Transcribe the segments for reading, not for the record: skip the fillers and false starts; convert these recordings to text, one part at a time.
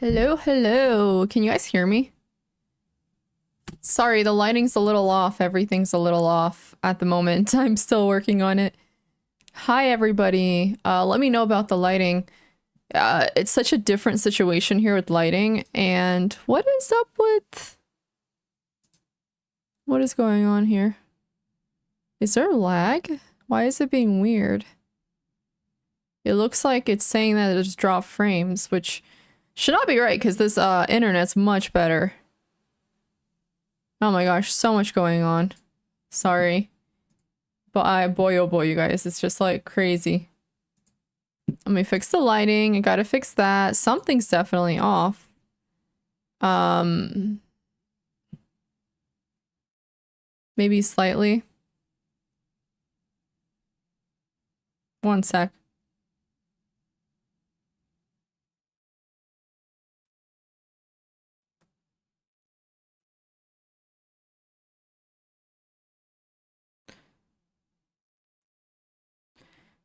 Hello, hello. Can you guys hear me? Sorry, the lighting's a little off. Everything's a little off at the moment. I'm still working on it. Hi, everybody. Let me know about the lighting. It's such a different situation here with lighting. And what is up with... What is going on here? Is there lag? Why is it being weird? It looks like it's saying that it just dropped frames, which should not be right because this internet's much better. Oh my gosh, so much going on. Sorry. But boy, oh boy, you guys, it's just like crazy. Let me fix the lighting. I gotta fix that. Something's definitely off. Um, Maybe slightly. One sec.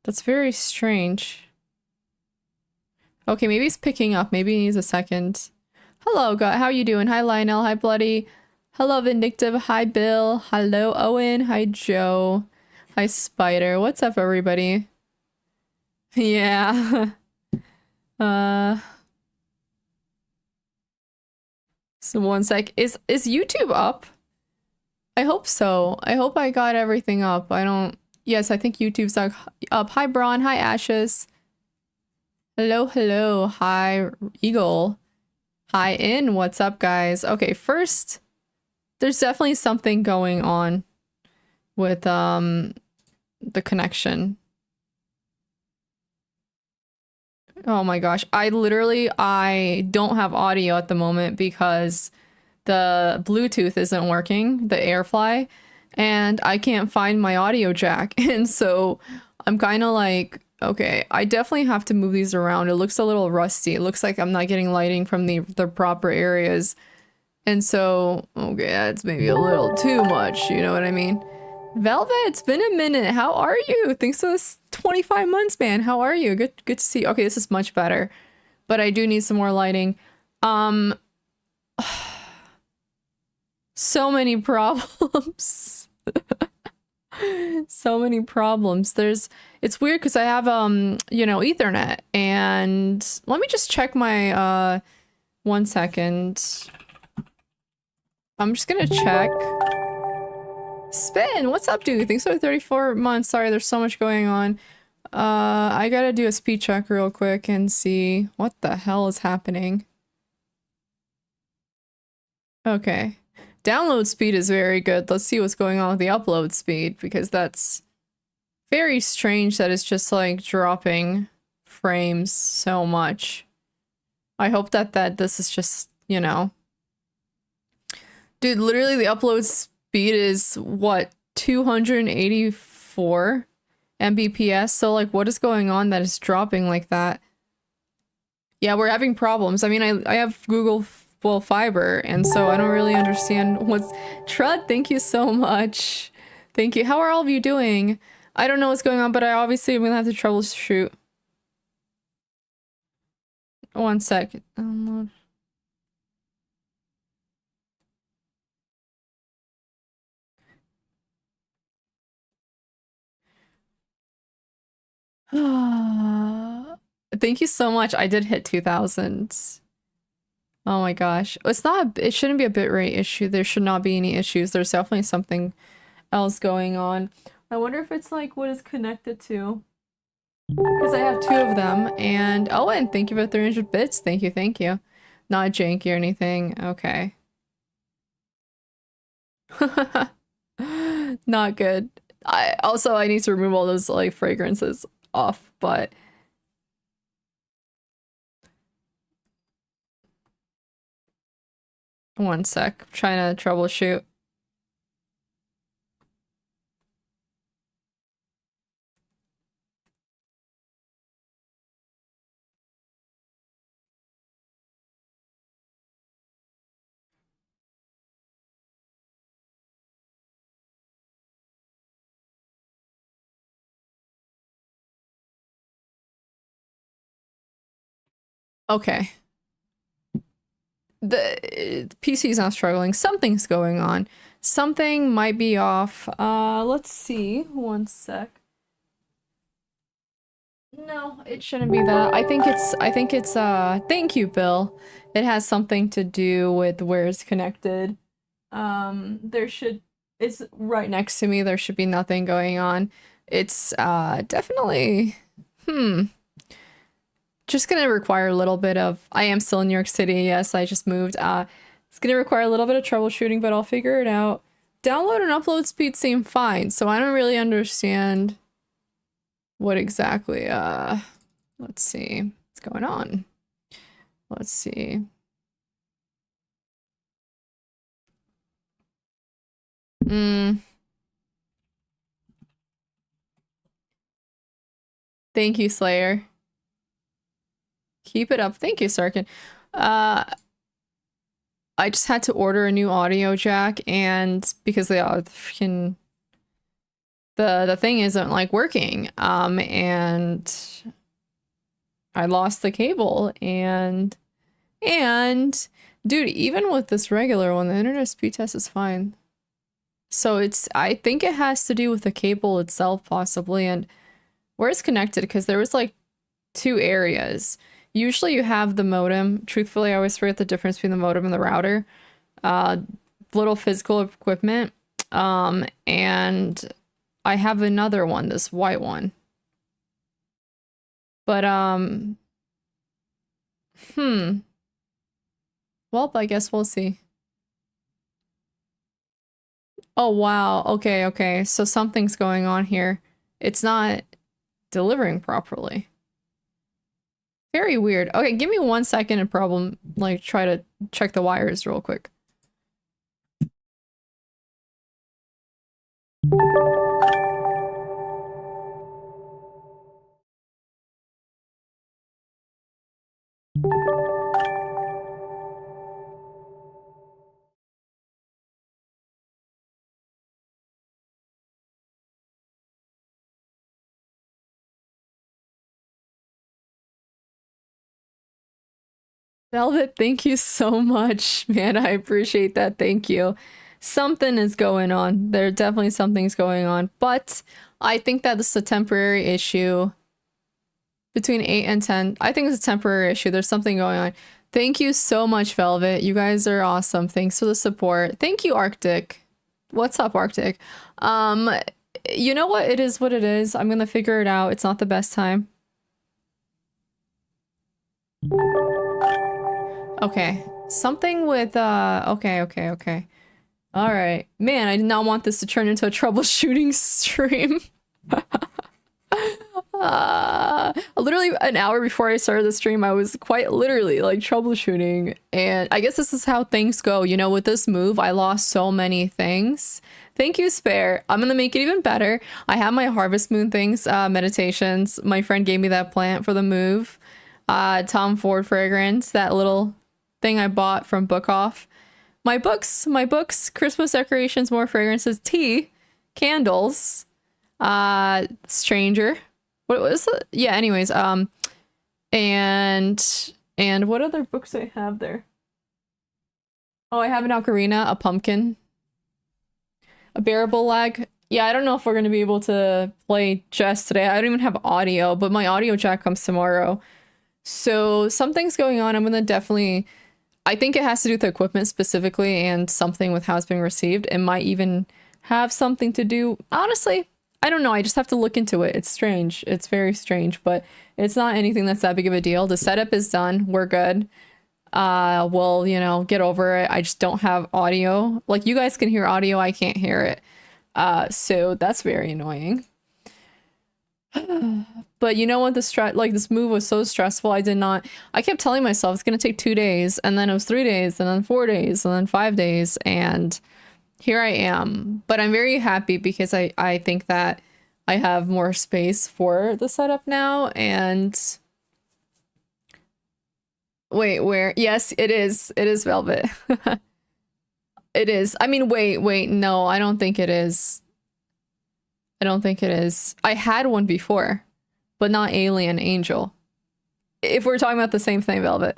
That's very strange. Okay, maybe it's picking up. Maybe it needs a second. Hello, God. How you doing? Hi, Lionel. Hi, Bloody. Hello, Vindictive. Hi, Bill. Hello, Owen. Hi, Joe. Hi, Spider. What's up, everybody? Yeah. uh... So one sec. Is YouTube up? I hope so. I hope I got everything up. I don't... Yes, I think YouTube's up. Hi, Braun. Hi, Ashes. Hello, hello. Hi, Eagle. Hi, In. What's up, guys? Okay, first, there's definitely something going on with, the connection. Oh my gosh. I don't have audio at the moment because the Bluetooth isn't working, the AirFly, and I can't find my audio jack. And so I'm kind of like, okay, I definitely have to move these around. It looks a little rusty. It looks like I'm not getting lighting from the proper areas. And so, okay, that's maybe a little too much, you know what I mean? Velvet, it's been a minute. How are you? Thanks for this 25 months, man. How are you? Good to see you. Okay, this is much better. But I do need some more lighting. Um So many problems. So many problems. It's weird because I have Ethernet, and let me just check my 1 second. I'm just gonna check. Spin, what's up, dude? Thanks for 34 months. Sorry, there's so much going on. I gotta do a speed check real quick and see what the hell is happening. Okay. Download speed is very good. Let's see what's going on with the upload speed, because that's very strange that it's just like dropping frames so much. I hope that this is just, Dude, literally the upload speed is what, 284 Mbps? So like what is going on that is dropping like that? Yeah, we're having problems. I mean, I have Google Fiber, and so I don't really understand what's... Trud, thank you so much. Thank you. How are all of you doing? I don't know what's going on, but I obviously am gonna have to troubleshoot. One sec. Thank you so much. I did hit 2000. Oh my gosh. It shouldn't be a bitrate issue. There should not be any issues. There's definitely something else going on. I wonder if it's like what is connected to. Because I have two of them. And Owen, thank you for 300 bits. Thank you, thank you. Not janky or anything. Okay. Not good. I need to remove all those like fragrances off, but one sec. I'm trying to troubleshoot. Okay. the PC is not struggling. Something's going on. Something might be off. Let's see. One sec. No, it shouldn't be that. I think it's thank you, Bill. It has something to do with where it's connected. There should it's right next to me. There should be nothing going on. It's definitely hmm just gonna require a little bit of I am still in New York City. Yes, I just moved. It's gonna require a little bit of troubleshooting, but I'll figure it out. Download and upload speed seem fine, so I don't really understand what exactly let's see what's going on. Let's see. Thank you, Slayer. Keep it up. Thank you, Sarkin. Uh I just had to order a new audio jack, and because the freaking the thing isn't like working, and I lost the cable, and dude, even with this regular one, the internet speed test is fine. So I think it has to do with the cable itself, possibly, and where it's connected, because there was like two areas. Usually you have the modem. Truthfully, I always forget the difference between the modem and the router. Little physical equipment. And I have another one, this white one. But, well, I guess we'll see. Oh, wow. Okay, okay. So something's going on here. It's not delivering properly. Very weird. Okay, give me 1 second and problem, like, try to check the wires real quick. Velvet, thank you so much, man. I appreciate that. Thank you. Something is going on. There definitely something's going on, but I think that this is a temporary issue. Between 8 and 10. I think it's a temporary issue. There's something going on. Thank you so much, Velvet. You guys are awesome. Thanks for the support. Thank you, Arctic. What's up, Arctic? You know what? It is what it is. I'm gonna figure it out. It's not the best time. Okay. Something with, okay. All right. Man, I did not want this to turn into a troubleshooting stream. Literally an hour before I started the stream, I was quite literally like troubleshooting, and I guess this is how things go. You know, with this move, I lost so many things. Thank you, Spare. I'm gonna make it even better. I have my Harvest Moon things, meditations. My friend gave me that plant for the move. Tom Ford fragrance, that little thing I bought from Book Off. My books, Christmas decorations, more fragrances, tea, candles, Stranger. What was it? Yeah, anyways, and what other books I have there? Oh, I have an ocarina, a pumpkin, a bearable lag. Yeah, I don't know if we're gonna be able to play chess today. I don't even have audio, but my audio jack comes tomorrow. So something's going on. I'm gonna definitely, I think it has to do with the equipment specifically and something with how it's being received. It might even have something to do, honestly, I don't know. I just have to look into it. It's strange. It's very strange, but it's not anything that's that big of a deal. The setup is done. We're good. We'll, you know, get over it. I just don't have audio. Like, you guys can hear audio. I can't hear it. So that's very annoying. But you know what, this move was so stressful. I kept telling myself it's gonna take 2 days, and then it was 3 days, and then 4 days, and then 5 days, and here I am. But I'm very happy because I think that I have more space for the setup now. And wait, where? Yes, it is Velvet. It is. I mean, wait, no, I don't think it is. I don't think it is. I had one before, but not Alien, Angel. If we're talking about the same thing, Velvet.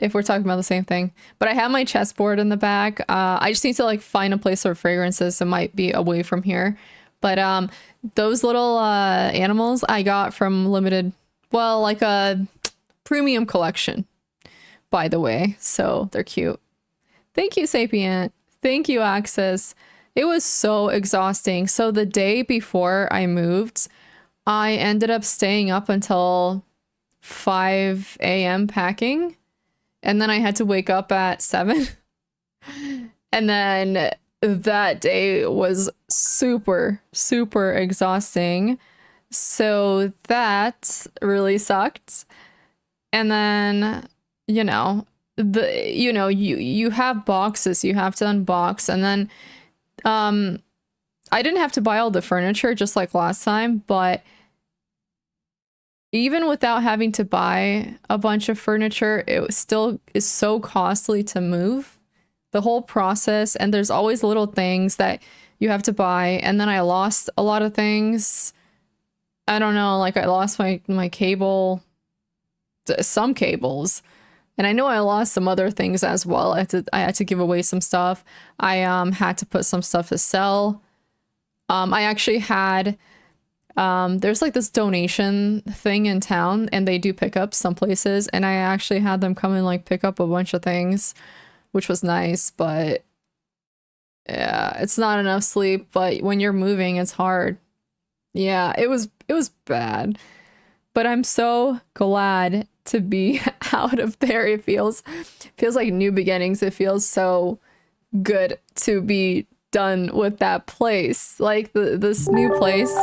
if we're talking about the same thing. But I have my chessboard in the back. I just need to like find a place for fragrances that might be away from here. But those little animals I got from limited, well, like a premium collection, by the way. So they're cute. Thank you, Sapient. Thank you, Access. It was so exhausting. So the day before I moved, I ended up staying up until 5 a.m. packing. And then I had to wake up at 7. And then that day was super, super exhausting. So that really sucked. And then, you have boxes you have to unbox. And then I didn't have to buy all the furniture just like last time, but even without having to buy a bunch of furniture, it still is so costly to move. The whole process, and there's always little things that you have to buy. And then I lost a lot of things. I don't know, like I lost my cable, some cables. And I know I lost some other things as well. I had to give away some stuff. I had to put some stuff to sell. I actually had there's like this donation thing in town, and they do pick up some places, and I actually had them come and like pick up a bunch of things, which was nice. But yeah, it's not enough sleep, but when you're moving, it's hard. Yeah, it was bad. But I'm so glad to be out of there. It feels like new beginnings. It feels so good to be done with that place. Like this new place.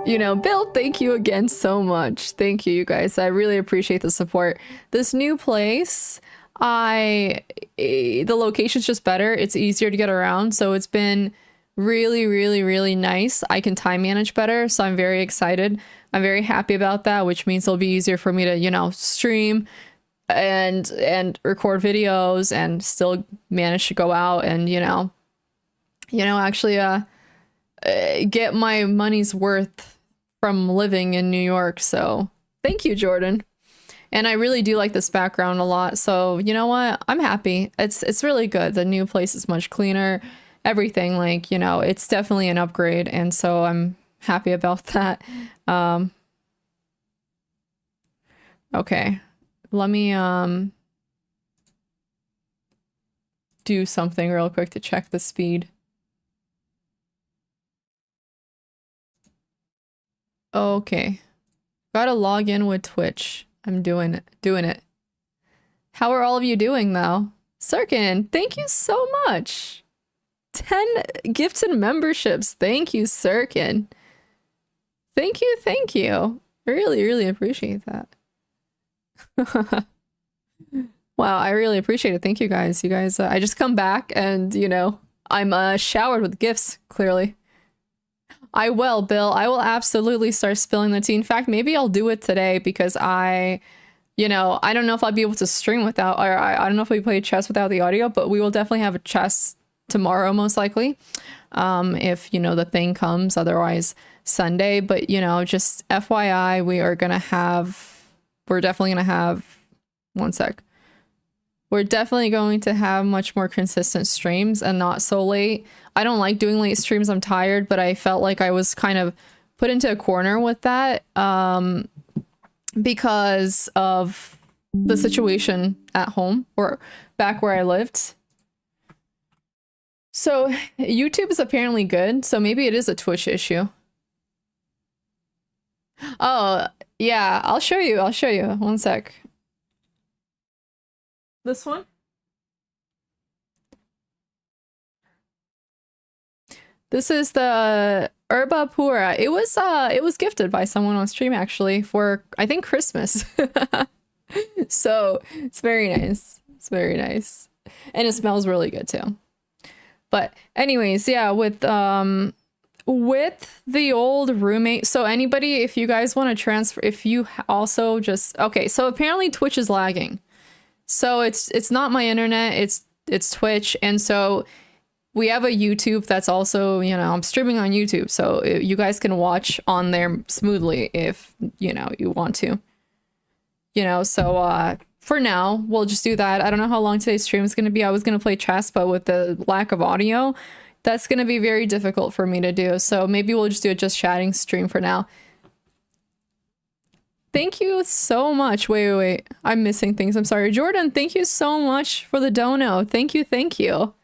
Bill, thank you again so much. Thank you, you guys. I really appreciate the support. This new place, the location's just better. It's easier to get around. So it's been really, really, really nice. I can time manage better. So I'm very excited. I'm very happy about that, which means it'll be easier for me to, stream and record videos and still manage to go out and, actually get my money's worth from living in New York. So thank you, Jordan. And I really do like this background a lot. So you know what? I'm happy. It's really good. The new place is much cleaner. Everything, like, it's definitely an upgrade. And so I'm happy about that. Okay. Let me do something real quick to check the speed. Okay. Gotta log in with Twitch. I'm doing it. How are all of you doing though? Sirkin, thank you so much. 10 gifted memberships. Thank you, Sirkin. Thank you. Really, really appreciate that. Wow, I really appreciate it. Thank you guys. You guys, I just come back and, I'm showered with gifts, clearly. I will, Bill. I will absolutely start spilling the tea. In fact, maybe I'll do it today because I don't know if I'll be able to stream without, or I don't know if we play chess without the audio, but we will definitely have a chess tomorrow, most likely. If, the thing comes, otherwise Sunday. But, just FYI, we're definitely going to have, one sec. We're definitely going to have much more consistent streams and not so late. I don't like doing late streams. I'm tired, but I felt like I was kind of put into a corner with that because of the situation at home or back where I lived. So YouTube is apparently good. So maybe it is a Twitch issue. Oh, yeah, I'll show you. One sec. This one? This is the Herba Pura. It was gifted by someone on stream actually for, I think, Christmas. So it's very nice. It's very nice. And it smells really good too. But anyways, yeah, with the old roommate, so anybody, if you guys want to transfer, if you also just, okay, so apparently Twitch is lagging. So it's not my internet, it's Twitch. And so we have a YouTube that's also, I'm streaming on YouTube. So you guys can watch on there smoothly if, you want to. So for now, we'll just do that. I don't know how long today's stream is going to be. I was going to play chess, but with the lack of audio, that's going to be very difficult for me to do. So maybe we'll just do a just chatting stream for now. Thank you so much. Wait. I'm missing things. I'm sorry. Jordan, thank you so much for the dono. Thank you.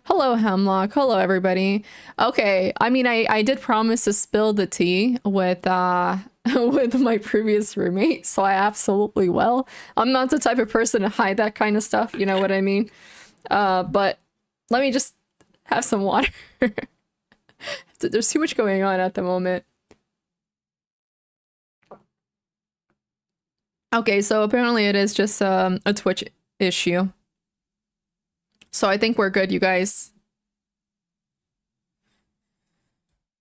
Hello, Hemlock. Hello, everybody. Okay, I mean, I did promise to spill the tea with with my previous roommate, so I absolutely will. I'm not the type of person to hide that kind of stuff, you know what I mean? But let me just have some water. There's too much going on at the moment. Okay, so apparently it is just a Twitch issue. So I think we're good, you guys.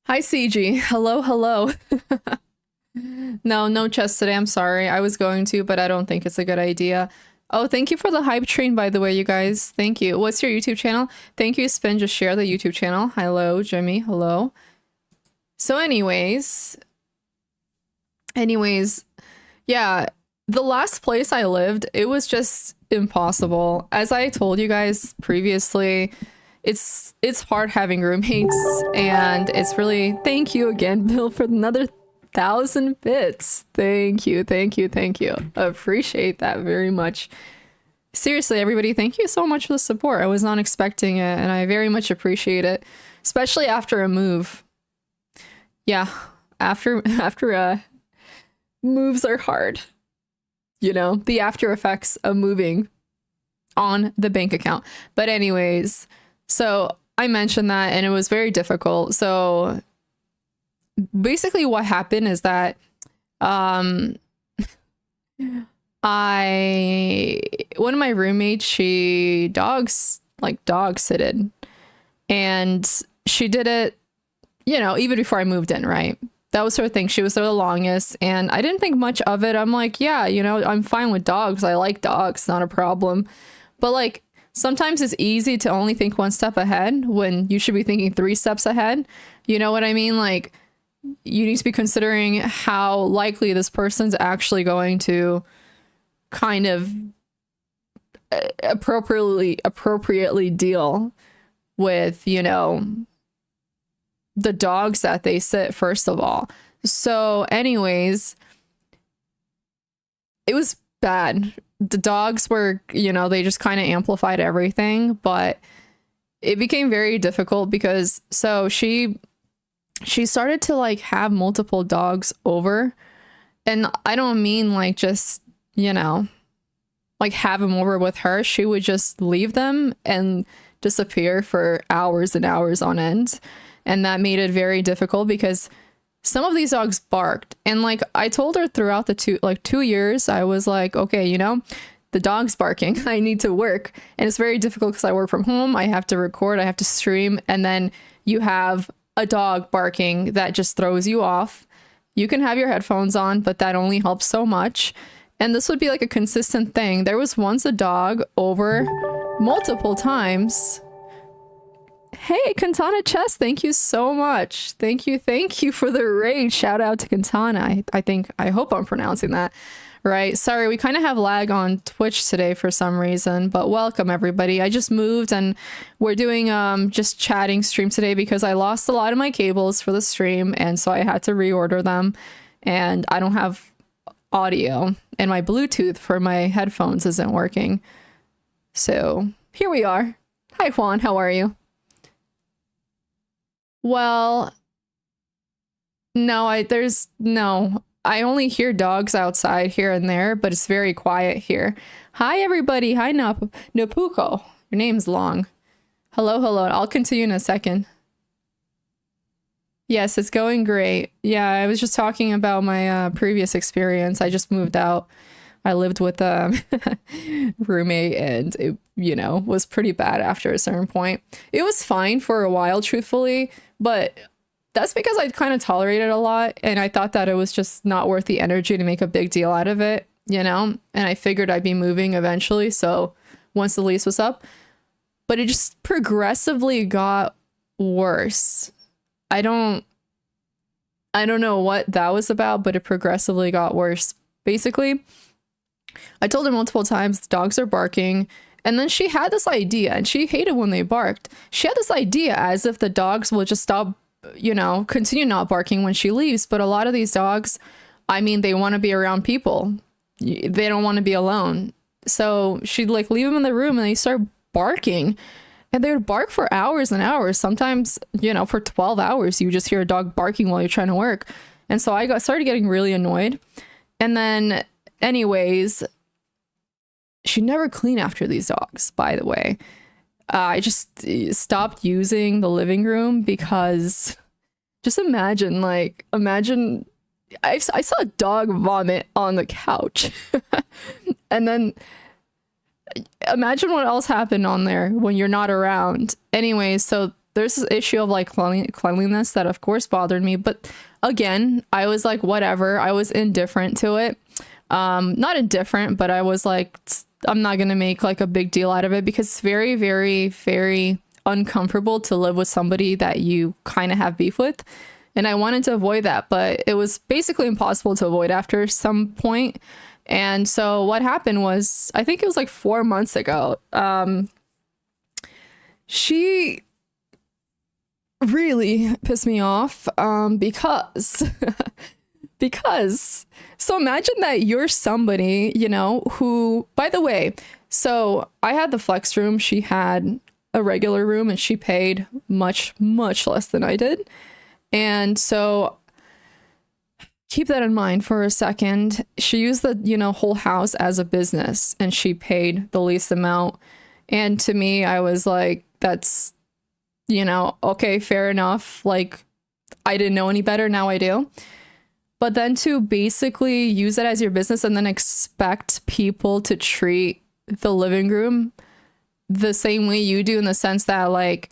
Hi, CG. Hello. No chess today. I'm sorry. I was going to, but I don't think it's a good idea. Oh, thank you for the hype train, by the way, you guys. Thank you. What's your YouTube channel? Thank you, Spin. Just share the YouTube channel. Hello, Jimmy. Hello. So anyways, yeah, the last place I lived, it was just impossible. As I told you guys previously, it's hard having roommates, and it's really, thank you again, Bill, for another 1,000 bits. Thank you. Appreciate that very much. Seriously, everybody, thank you so much for the support. I was not expecting it, and I very much appreciate it, especially after a move. Yeah, after moves are hard. You know, the after effects of moving on the bank account. But anyways, so I mentioned that, and it was very difficult. So basically what happened is that one of my roommates, she dog sitted, and she did it, you know, even before I moved in, right? That was her thing. She was there the longest, and I didn't think much of it. I'm like, yeah, you know, I'm fine with dogs. I like dogs, not a problem. But like, sometimes it's easy to only think one step ahead when you should be thinking 3 steps ahead. You know what I mean? Like, you need to be considering how likely this person's actually going to kind of appropriately deal with, you know, the dogs that they sit, first of all. So anyways, it was bad. The dogs were, you know, they just kind of amplified everything, but it became very difficult because so she started to like have multiple dogs over, and I don't mean like just, you know, like have them over with her. She would just leave them and disappear for hours and hours on end. And that made it very difficult because some of these dogs barked. And like I told her throughout the 2 years, I was like, okay, you know, the dog's barking. I need to work. And it's very difficult because I work from home. I have to record, I have to stream. And then you have a dog barking that just throws you off. You can have your headphones on, but that only helps so much. And this would be like a consistent thing. There was once a dog over multiple times. Hey, Kantana Chess, thank you so much. Thank you for the raid. Shout out to Kantana. I hope I'm pronouncing that right. Sorry, we kind of have lag on Twitch today for some reason, but welcome everybody. I just moved and we're doing just chatting stream today because I lost a lot of my cables for the stream, and so I had to reorder them, and I don't have audio, and my Bluetooth for my headphones isn't working. So here we are. Hi Juan, how are you? Well, no, I only hear dogs outside here and there, but it's very quiet here. Hi, everybody. Hi, Napuko. Your name's long. Hello. I'll continue in a second. Yes, it's going great. Yeah, I was just talking about my previous experience. I just moved out. I lived with a roommate, and it, you know, was pretty bad after a certain point. It was fine for a while, truthfully, but that's because I kind of tolerated a lot, and I thought that it was just not worth the energy to make a big deal out of it, you know? And I figured I'd be moving eventually, so once the lease was up. But it just progressively got worse. I don't know what that was about, but it progressively got worse. Basically, I told her multiple times, dogs are barking. And then she had this idea, and she hated when they barked. She had this idea as if the dogs will just stop, continue not barking when she leaves. But a lot of these dogs, I mean, they want to be around people. They don't want to be alone. So she'd like leave them in the room and they start barking. And they would bark for hours and hours. Sometimes, for 12 hours, you just hear a dog barking while you're trying to work. And so I started getting really annoyed. And then, anyways, she never cleaned after these dogs, by the way. I just stopped using the living room because just imagine I saw a dog vomit on the couch. And then imagine what else happened on there when you're not around. Anyway, so there's this issue of like cleanliness that of course bothered me. But again, I was like, whatever. I was indifferent to it. Not indifferent, but I was like, I'm not going to make like a big deal out of it because it's very, very, very uncomfortable to live with somebody that you kind of have beef with. And I wanted to avoid that, but it was basically impossible to avoid after some point. And so what happened was, I think it was like 4 months ago, she really pissed me off because so imagine that you're somebody, who, by the way, so I had the flex room, she had a regular room, and she paid much, much less than I did. And so keep that in mind for a second. She used the, whole house as a business, and she paid the least amount. And to me, I was like, that's, okay, fair enough. Like, I didn't know any better. Now I do. But then to basically use it as your business and then expect people to treat the living room the same way you do, in the sense that, like,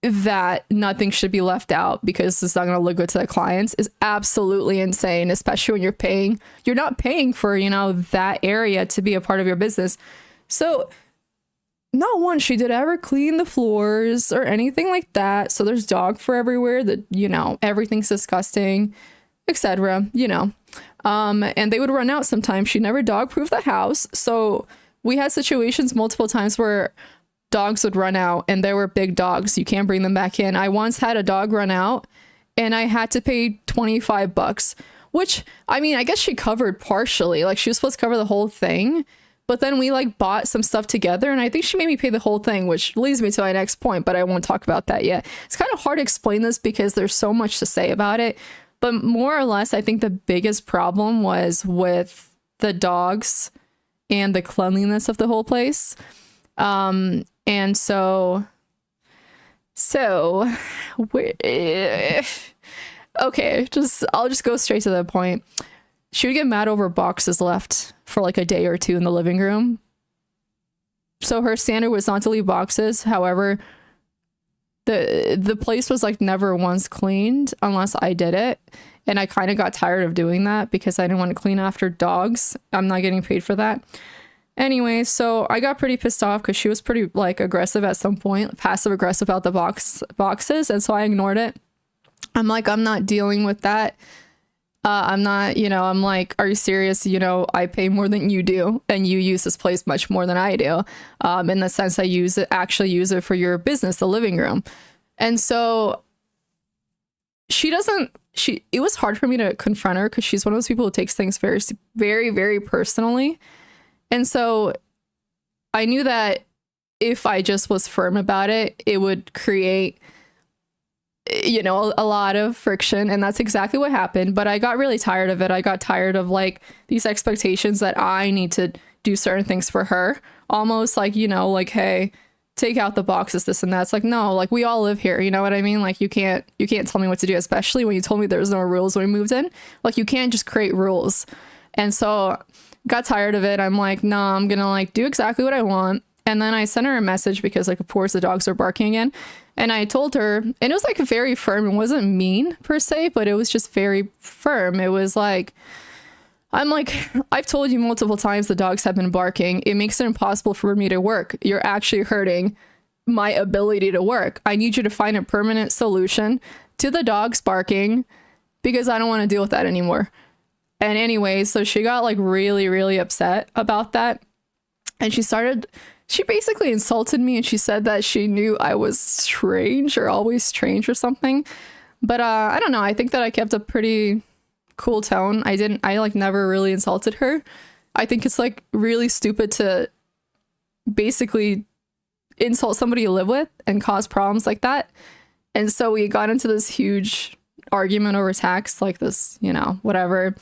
that nothing should be left out because it's not going to look good to the clients, is absolutely insane, especially when you're not paying for, that area to be a part of your business. So not once she did ever clean the floors or anything like that. So there's dog fur everywhere, that, everything's disgusting, etc. And they would run out sometimes. She never dog proofed the house. So we had situations multiple times where dogs would run out, and there were big dogs. You can't bring them back in. I once had a dog run out and I had to pay $25, which, I mean, I guess she covered partially. Like, she was supposed to cover the whole thing. But then we like bought some stuff together, and I think she made me pay the whole thing, which leads me to my next point, but I won't talk about that yet. It's kind of hard to explain this because there's so much to say about it. But more or less, I think the biggest problem was with the dogs and the cleanliness of the whole place. And so okay, I'll just go straight to the point. She would get mad over boxes left for like a day or two in the living room. So her standard was not to leave boxes. However, the place was like never once cleaned unless I did it. And I kind of got tired of doing that because I didn't want to clean after dogs. I'm not getting paid for that. Anyway, so I got pretty pissed off because she was pretty like aggressive at some point, passive aggressive about the boxes. And so I ignored it. I'm like, I'm not dealing with that. I'm not, I'm like, are you serious? I pay more than you do, and you use this place much more than I do. In the sense I actually use it for your business, the living room. And so it was hard for me to confront her because she's one of those people who takes things very, very, very personally. And so I knew that if I just was firm about it, it would create, a lot of friction. And that's exactly what happened. But I got really tired of it. I got tired of like these expectations that I need to do certain things for her. Almost like, like, hey, take out the boxes, this and that. It's like, no, like, we all live here. You know what I mean? Like, you can't tell me what to do, especially when you told me there was no rules when we moved in. Like, you can't just create rules. And so got tired of it. I'm like, no, I'm gonna like do exactly what I want. And then I sent her a message because, like, of course the dogs are barking again. And I told her, and it was like very firm. It wasn't mean per se, but it was just very firm. It was like, I'm like, I've told you multiple times the dogs have been barking. It makes it impossible for me to work. You're actually hurting my ability to work. I need you to find a permanent solution to the dogs barking because I don't want to deal with that anymore. And anyway, so she got like really, really upset about that. And she basically insulted me, and she said that she knew I was strange or always strange or something. But I don't know. I think that I kept a pretty cool tone. I like never really insulted her. I think it's like really stupid to basically insult somebody you live with and cause problems like that. And so we got into this huge argument over text, like this, whatever.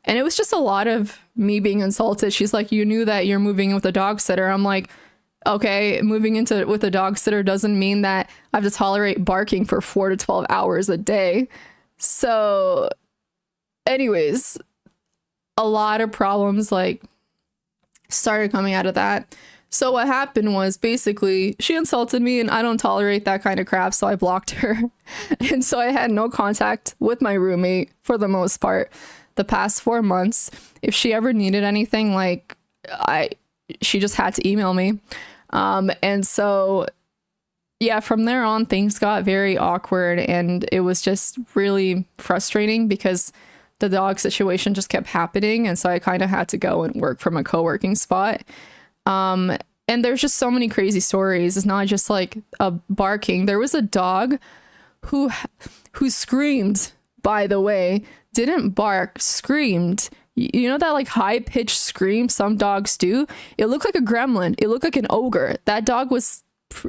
And it was just a lot of me being insulted. She's like, you knew that you're moving in with a dog sitter. I'm like, okay, moving into with a dog sitter doesn't mean that I have to tolerate barking for 4 to 12 hours a day. So anyways, a lot of problems like started coming out of that. So what happened was basically she insulted me, and I don't tolerate that kind of crap, so I blocked her. And so I had no contact with my roommate for the most part the past 4 months. If she ever needed anything, like she just had to email me. And so yeah, from there on things got very awkward, and it was just really frustrating because the dog situation just kept happening. And so I kind of had to go and work from a co-working spot. And there's just so many crazy stories. It's not just like a barking. There was a dog who screamed, by the way, didn't bark, screamed. You know that like high pitched scream some dogs do? It looked like a gremlin. It looked like an ogre. That dog was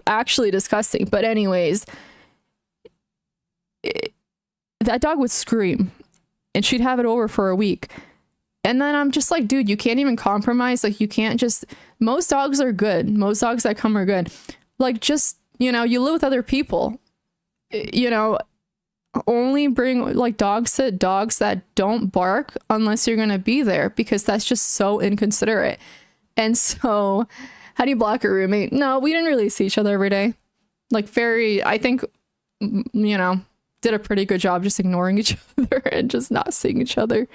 actually disgusting. But anyways, that dog would scream, and she'd have it over for a week. And then I'm just like, dude, you can't even compromise. Like, you can't just, most dogs are good. Most dogs that come are good. Like, just, you live with other people, only bring like dogs that don't bark unless you're going to be there, because that's just so inconsiderate. And so how do you block a roommate? No, we didn't really see each other every day. Like I think, did a pretty good job just ignoring each other and just not seeing each other,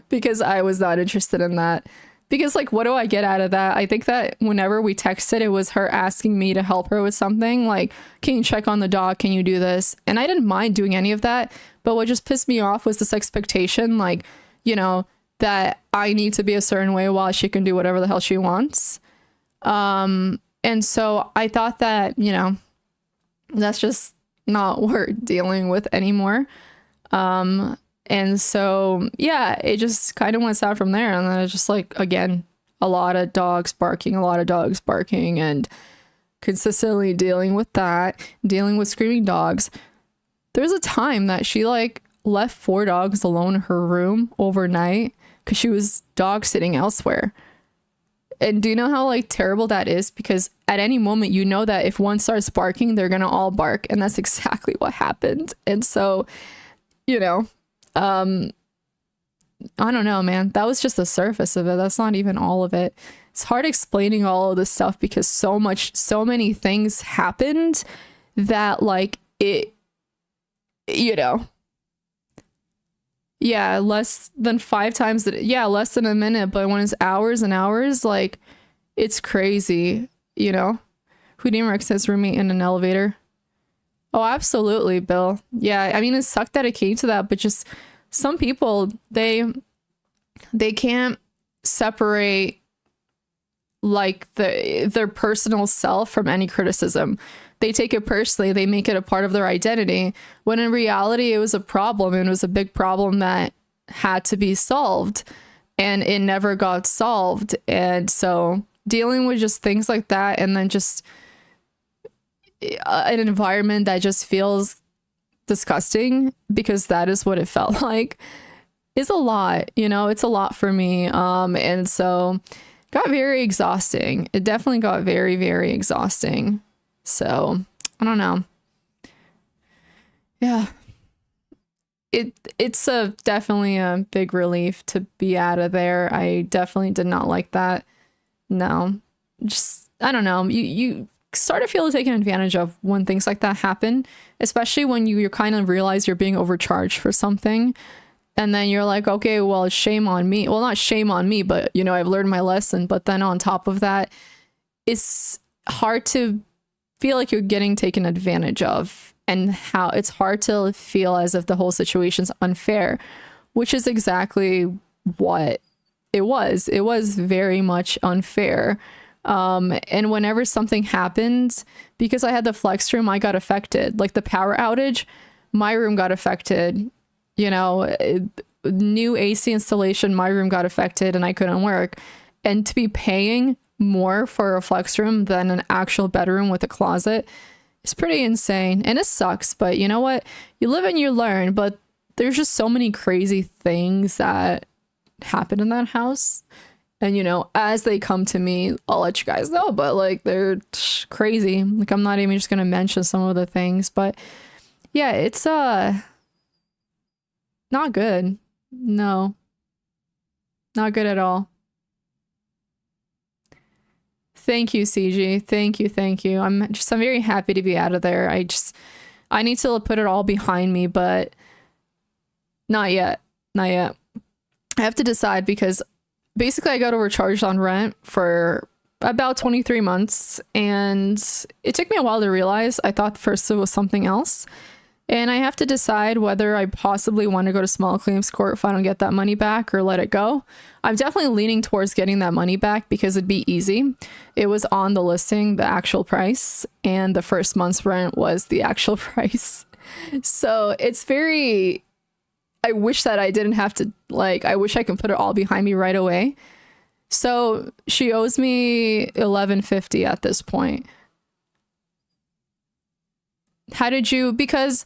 because I was not interested in that. Because like, what do I get out of that? I think that whenever we texted, it was her asking me to help her with something, like, can you check on the dog? Can you do this? And I didn't mind doing any of that. But what just pissed me off was this expectation, like, that I need to be a certain way while she can do whatever the hell she wants. And so I thought that, that's just not worth dealing with anymore. And so yeah, it just kind of went south from there. And then it's just like, again, a lot of dogs barking, and consistently dealing with that, dealing with screaming dogs. There's a time that she like left 4 dogs alone in her room overnight because she was dog sitting elsewhere. And do you know how like terrible that is? Because at any moment, that if one starts barking, they're going to all bark. And that's exactly what happened. And so, I don't know, man. That was just the surface of it. That's not even all of it. It's hard explaining all of this stuff because so many things happened that like it, yeah, less than 5 times less than a minute, but when it's hours and hours, like, it's crazy, Who didn't his roommate in an elevator? Oh, absolutely, Bill. Yeah, I mean, it sucked that it came to that, but just some people, they can't separate like their personal self from any criticism. They take it personally. They make it a part of their identity, when in reality, it was a problem, and it was a big problem that had to be solved, and it never got solved. And so dealing with just things like that, and then just an environment that just feels disgusting, because that is what it felt like, is a lot. It's a lot for me. And so got very exhausting. It definitely got very, very exhausting. So I don't know. Yeah, it's definitely a big relief to be out of there. I definitely did not like that. No, just, I don't know. You start to feel taken advantage of when things like that happen, especially when you kind of realize you're being overcharged for something. And then you're like, okay, well, shame on me. Well, not shame on me, but I've learned my lesson. But then on top of that, it's hard to feel like you're getting taken advantage of, and how it's hard to feel as if the whole situation's unfair, which is exactly what it was very much unfair. And whenever something happened, because I had the flex room, I got affected. Like the power outage, my room got affected. You know, new AC installation, my room got affected and I couldn't work. And to be paying more for a flex room than an actual bedroom with a closet is pretty insane. And it sucks, but you know what? You live and you learn, but there's just so many crazy things that happen in that house. And you know, as they come to me, I'll let you guys know, but like they're crazy. Like I'm not even just gonna mention some of the things, but yeah, it's not good. No, not good at all. Thank you, CG. Thank you, thank you. I'm very happy to be out of there. I need to put it all behind me, but not yet. Not yet. I have to decide because basically I got overcharged on rent for about 23 months and it took me a while to realize. I thought first it was something else. And I have to decide whether I possibly want to go to small claims court if I don't get that money back or let it go. I'm definitely leaning towards getting that money back because it'd be easy. It was on the listing, the actual price, and the first month's rent was the actual price. So it's very, I wish that I didn't have to, like, I wish I could put it all behind me right away. So she owes me $11.50 at this point. How did you, because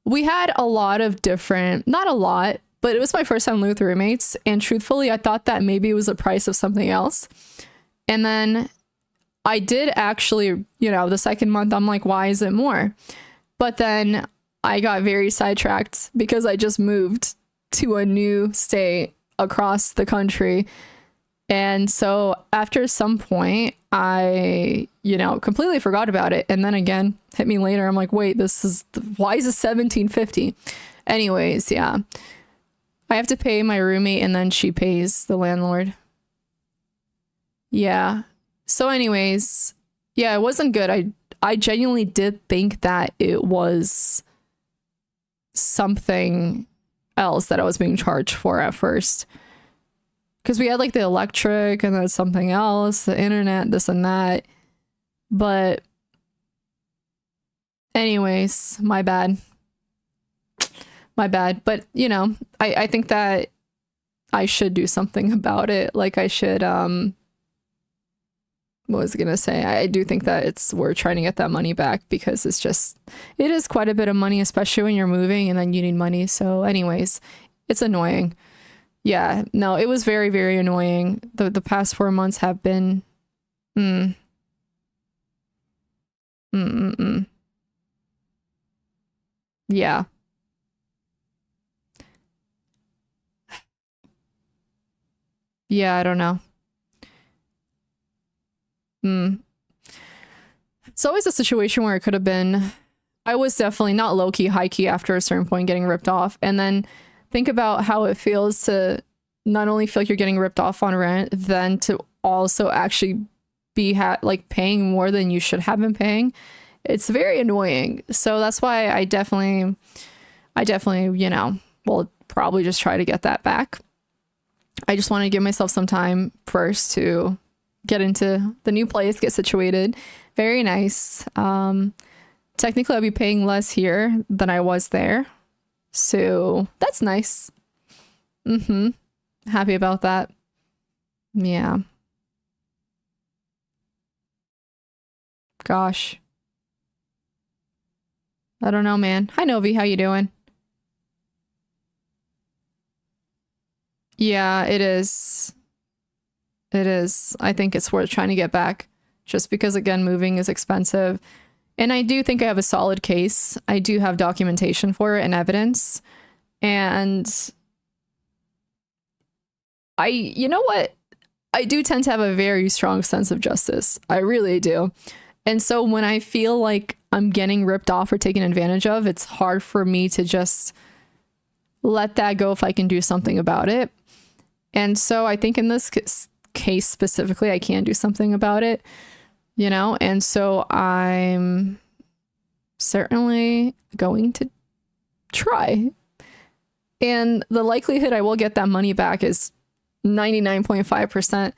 we had a lot of different, not a lot, but it was my first time living with roommates. And truthfully, I thought that maybe it was the price of something else. And then I did actually, you know, the second month, I'm like, why is it more? But then I got very sidetracked because I just moved to a new state across the country. And so after some point, I, you know, completely forgot about it. And then again, hit me later. I'm like, wait, why is this $17.50? Anyways, yeah. I have to pay my roommate and then she pays the landlord. Yeah. So anyways, yeah, it wasn't good. I genuinely did think that it was something else that I was being charged for at first. Because we had like the electric and then something else, the internet, this and that. But anyways, my bad. My bad. But, you know, I think that I should do something about it. Like I should, what was I gonna say? I do think that we're trying to get that money back because it is quite a bit of money, especially when you're moving and then you need money. So anyways, it's annoying. Yeah, no, it was very, very annoying. The past 4 months have been, yeah. Yeah, I don't know. It's always a situation where it could have been, I was definitely not low-key, high-key after a certain point getting ripped off. And then think about how it feels to not only feel like you're getting ripped off on rent, then to also actually be like paying more than you should have been paying. It's very annoying. So that's why I definitely, you know, will probably just try to get that back. I just want to give myself some time first to get into the new place, get situated. Very nice. Technically, I'll be paying less here than I was there. So that's nice. Happy about that. Yeah. Gosh. I don't know, man. Hi, Novi. How you doing? Yeah, it is. It is. I think it's worth trying to get back just because, again, moving is expensive. And I do think I have a solid case. I do have documentation for it and evidence. And you know what? I do tend to have a very strong sense of justice. I really do. And so when I feel like I'm getting ripped off or taken advantage of, it's hard for me to just let that go if I can do something about it. And so I think in this case specifically, I can do something about it, you know? And so I'm certainly going to try. And the likelihood I will get that money back is 99.5%.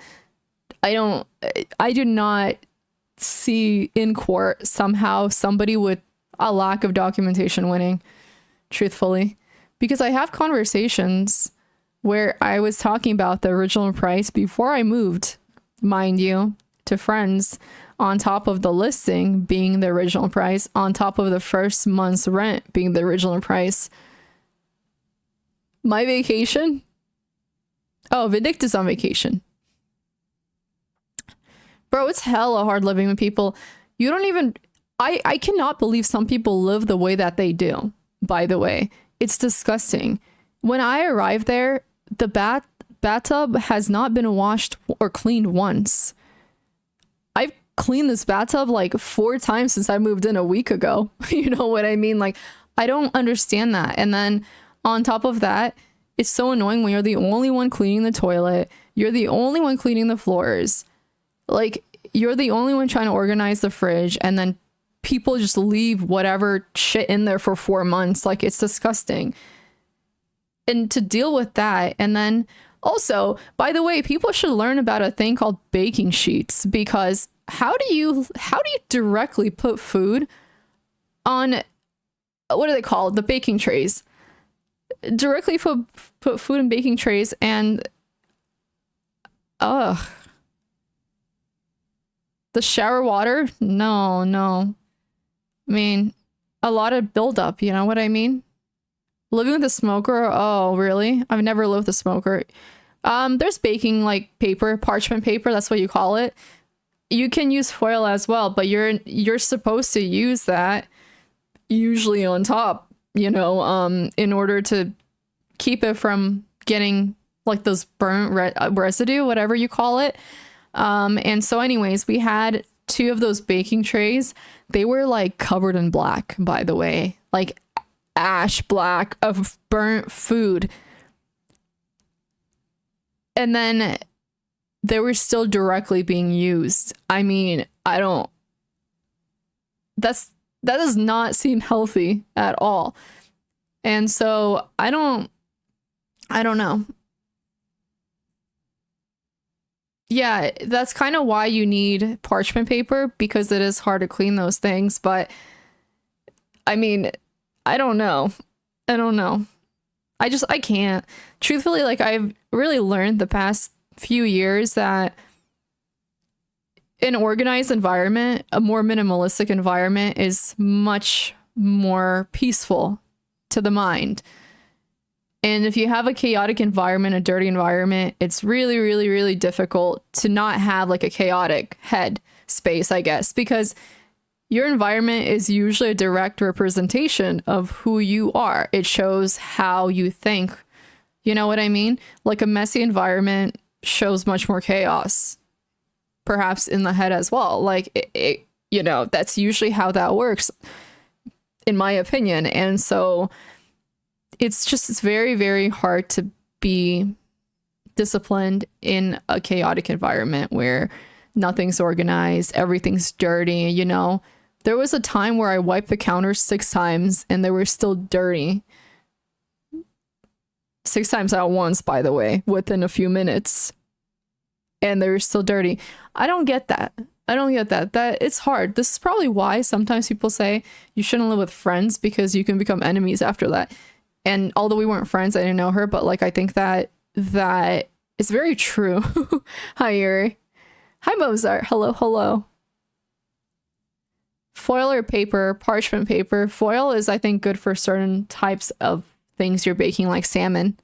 I do not see in court somehow somebody with a lack of documentation winning, truthfully. Because I have conversations where I was talking about the original price before I moved, mind you, to friends, on top of the listing being the original price, on top of the first month's rent being the original price. My vacation? Oh, Vindicta's on vacation. Bro, it's hella hard living with people. You don't even... I cannot believe some people live the way that they do, by the way. It's disgusting. When I arrived there, the bathtub has not been washed or cleaned once. I've cleaned this bathtub like 4 times since I moved in a week ago. You know what I mean? Like, I don't understand that. And then on top of that, it's so annoying when you're the only one cleaning the toilet. You're the only one cleaning the floors. Like, you're the only one trying to organize the fridge, and then people just leave whatever shit in there for 4 months. Like, it's disgusting. And to deal with that, and then also, by the way, people should learn about a thing called baking sheets, because how do you directly put food on, what are they called? The baking trays. Directly put food in baking trays, and ugh. The shower water? No. I mean, a lot of buildup, you know what I mean? Living with a smoker? Oh, really? I've never lived with a smoker. There's baking, like, paper, parchment paper, that's what you call it. You can use foil as well, but you're supposed to use that usually on top, you know, in order to keep it from getting, like, those burnt residue, whatever you call it. And so anyways, we had 2 of those baking trays. They were like covered in black, by the way, like ash black of burnt food. And then they were still directly being used. I mean, that does not seem healthy at all. And so I don't know. Yeah, that's kind of why you need parchment paper, because it is hard to clean those things. But I mean, I don't know. I can't. Truthfully, like, I've really learned the past few years that an organized environment, a more minimalistic environment, is much more peaceful to the mind. And if you have a chaotic environment, a dirty environment, it's really, really, really difficult to not have like a chaotic head space, I guess, because your environment is usually a direct representation of who you are. It shows how you think. You know what I mean? Like, a messy environment shows much more chaos, perhaps in the head as well. Like, you know, that's usually how that works, in my opinion. And so it's very, very hard to be disciplined in a chaotic environment where nothing's organized, everything's dirty, you know. There was a time where I wiped the counters 6 times and they were still dirty. 6 times at once, by the way, within a few minutes. And they were still dirty. I don't get that. That it's hard. This is probably why sometimes people say you shouldn't live with friends, because you can become enemies after that. And although we weren't friends, I didn't know her, but like, I think that is very true. Hi, Yuri. Hi, Mozart. Hello. Foil or paper, parchment paper. Foil is, I think, good for certain types of things you're baking, like salmon.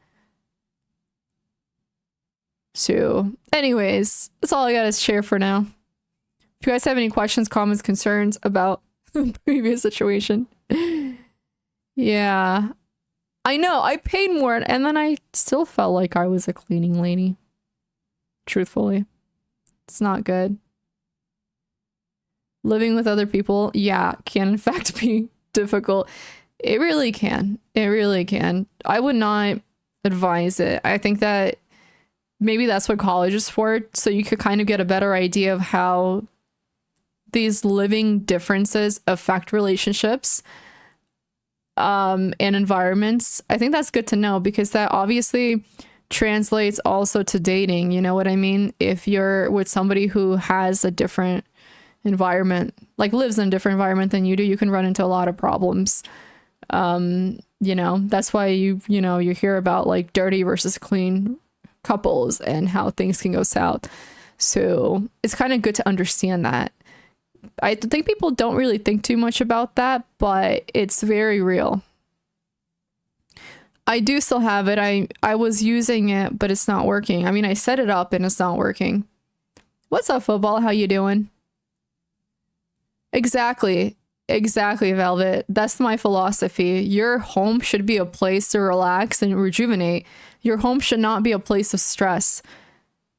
So, anyways, that's all I got to share for now. If you guys have any questions, comments, concerns about the previous situation. Yeah. I know, I paid more, and then I still felt like I was a cleaning lady. Truthfully. It's not good. Living with other people, yeah, can in fact be difficult. It really can. I would not advise it. I think that maybe that's what college is for, so you could kind of get a better idea of how these living differences affect relationships. and environments. I think that's good to know because that obviously translates also to dating. You know what I mean? If you're with somebody who has a different environment, like lives in a different environment than you do, you can run into a lot of problems. You know, that's why you hear about like dirty versus clean couples and how things can go south. So it's kind of good to understand that. I think people don't really think too much about that, but it's very real. I do still have it. I was using it, but it's not working. I mean, I set it up and it's not working. What's up, football? How you doing? Exactly. Exactly, Velvet. That's my philosophy. Your home should be a place to relax and rejuvenate. Your home should not be a place of stress.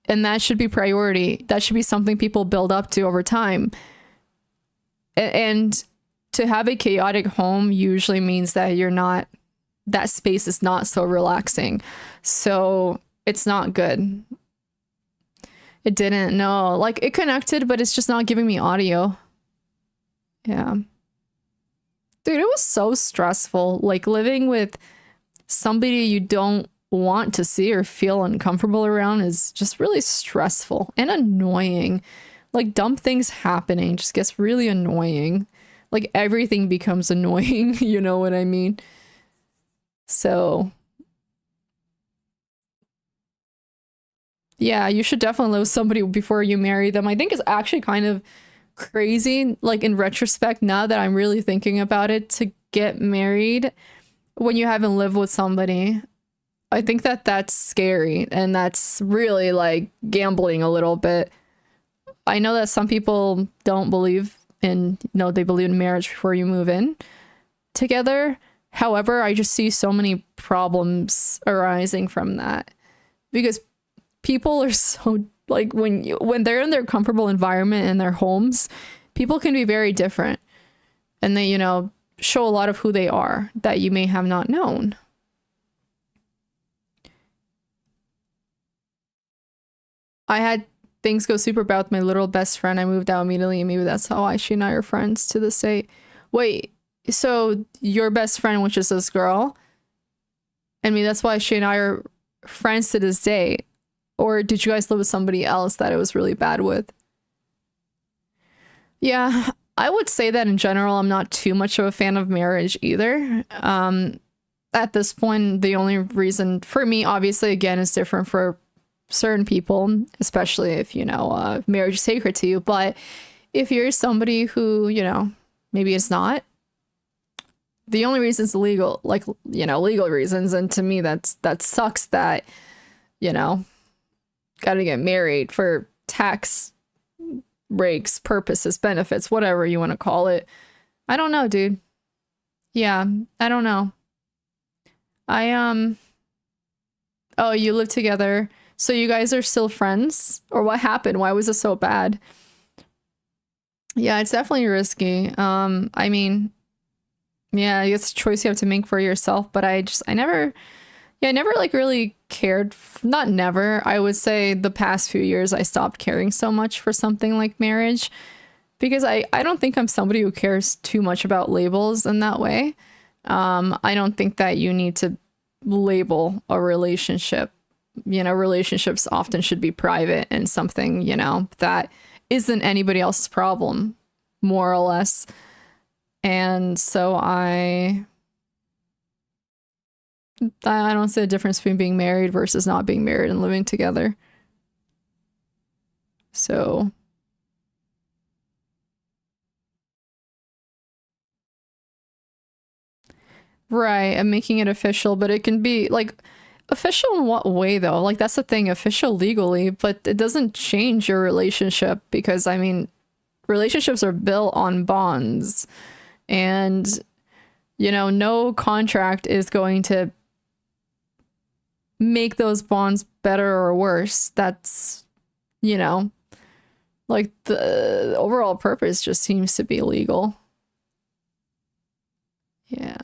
And that should be priority. That should be something people build up to over time. And to have a chaotic home usually means that that space is not so relaxing. So it's not good. It didn't, no. Like it connected, but it's just not giving me audio. Yeah. Dude, it was so stressful. Like living with somebody you don't want to see or feel uncomfortable around is just really stressful and annoying. Like dumb things happening just gets really annoying. Like everything becomes annoying, you know what I mean? So, yeah, you should definitely live with somebody before you marry them. I think it's actually kind of crazy, like in retrospect, now that I'm really thinking about it, to get married when you haven't lived with somebody. I think that that's scary and that's really like gambling a little bit. I know that some people don't believe in, they believe in marriage before you move in together. However, I just see so many problems arising from that because people are so like when they're in their comfortable environment in their homes, people can be very different and they, show a lot of who they are that you may have not known. I had things go super bad with my little best friend. I moved out immediately, and maybe that's how she and I are friends to this day. Wait, so your best friend, which is this girl, I mean, that's why she and I are friends to this day. Or did you guys live with somebody else that it was really bad with? Yeah, I would say that in general, I'm not too much of a fan of marriage either. At this point, the only reason for me, obviously, again, is different for certain people, especially if, marriage is sacred to you. But if you're somebody who, maybe it's not, the only reason is legal, like, legal reasons. And to me, that sucks that, gotta get married for tax breaks, purposes, benefits, whatever you want to call it. I don't know, dude. Yeah, I don't know. Oh, you live together. So you guys are still friends? Or what happened? Why was it so bad? Yeah, it's definitely risky. I mean, yeah, it's a choice you have to make for yourself, but I never like really cared. Not never. I would say the past few years I stopped caring so much for something like marriage because I don't think I'm somebody who cares too much about labels in that way. I don't think that you need to label a relationship. Relationships often should be private and something, that isn't anybody else's problem, more or less. And so I don't see a difference between being married versus not being married and living together. So right, I'm making it official, but it can be like official in what way though? Like that's the thing, official legally, but it doesn't change your relationship because I mean, relationships are built on bonds and no contract is going to make those bonds better or worse. That's, like the overall purpose just seems to be legal. Yeah.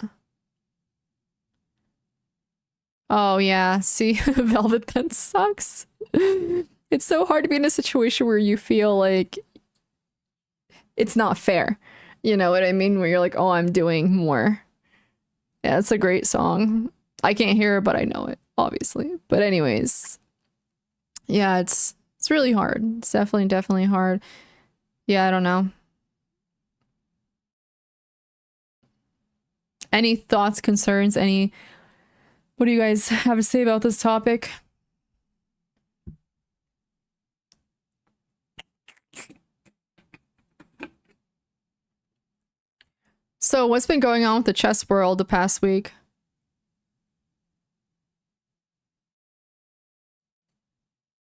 Oh yeah, see, Velvet, that sucks. It's so hard to be in a situation where you feel like it's not fair. You know what I mean? Where you're like, oh, I'm doing more. Yeah, it's a great song. I can't hear it, but I know it, obviously. But anyways, yeah, it's really hard. It's definitely hard. Yeah, I don't know. Any thoughts, concerns, any what do you guys have to say about this topic? So, what's been going on with the chess world the past week?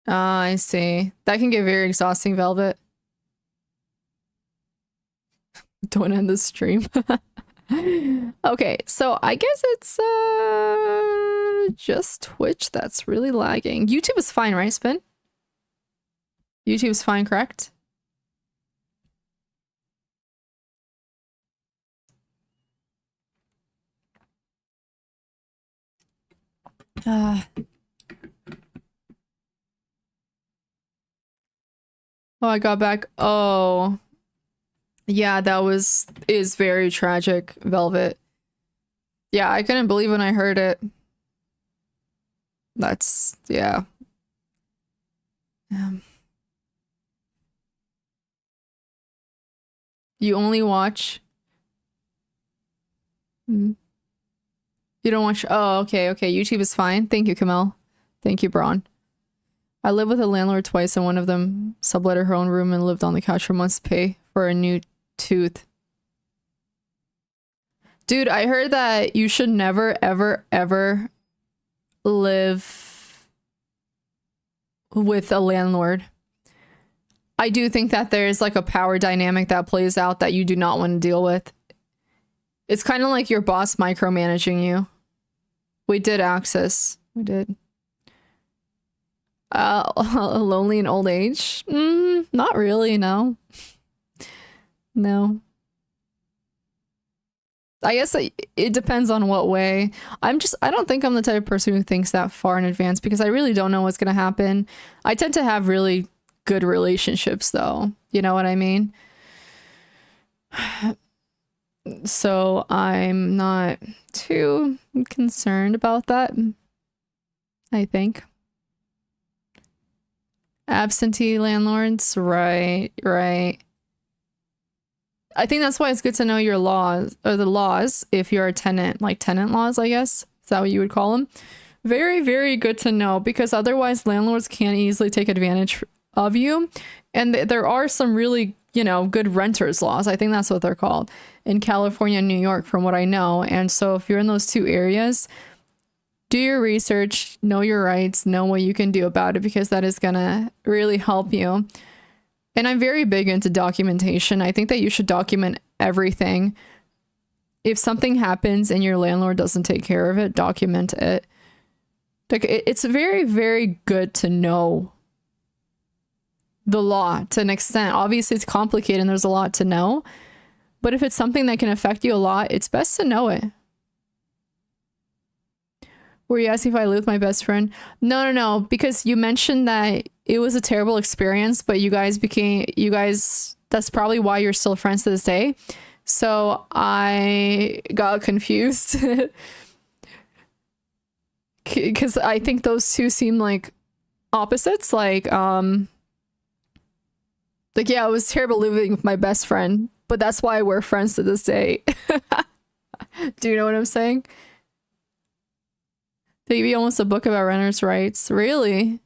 I see. That can get very exhausting, Velvet. Don't end the stream. Okay, so I guess it's just Twitch that's really lagging. YouTube is fine, right, Spin? YouTube's fine, correct? Uh, oh, I got back. Oh. Yeah, that is very tragic, Velvet. Yeah, I couldn't believe when I heard it. That's yeah. You only watch. You don't watch. Oh, okay, okay. YouTube is fine. Thank you, Kamel. Thank you, Braun. I lived with a landlord twice, and one of them subletted her own room and lived on the couch for months to pay for a new tooth. Dude, I heard that you should never, ever, ever live with a landlord. I do think that there's like a power dynamic that plays out that you do not want to deal with. It's kind of like your boss micromanaging you. We did Access. We did. Lonely in old age? Not really, no. No. I guess it depends on what way. I don't think I'm the type of person who thinks that far in advance because I really don't know what's going to happen. I tend to have really good relationships though. You know what I mean? So I'm not too concerned about that, I think. Absentee landlords, right. I think that's why it's good to know your laws, or the laws, if you're a tenant, like tenant laws, I guess. Is that what you would call them? Very, very good to know, because otherwise landlords can easily take advantage of you. And there are some really, good renters laws. I think that's what they're called in California and New York, from what I know. And so if you're in those two areas, do your research, know your rights, know what you can do about it, because that is gonna really help you. And I'm very big into documentation. I think that you should document everything. If something happens and your landlord doesn't take care of it, document it. Like, it's very, very good to know the law to an extent. Obviously, it's complicated and there's a lot to know. But if it's something that can affect you a lot, it's best to know it. Were you asking if I live with my best friend? No, because you mentioned that it was a terrible experience, but you guys, that's probably why you're still friends to this day. So I got confused. Because I think those two seem like opposites. Like, yeah, it was terrible living with my best friend, but that's why we're friends to this day. Do you know what I'm saying? Maybe almost a book about renters' rights. Really?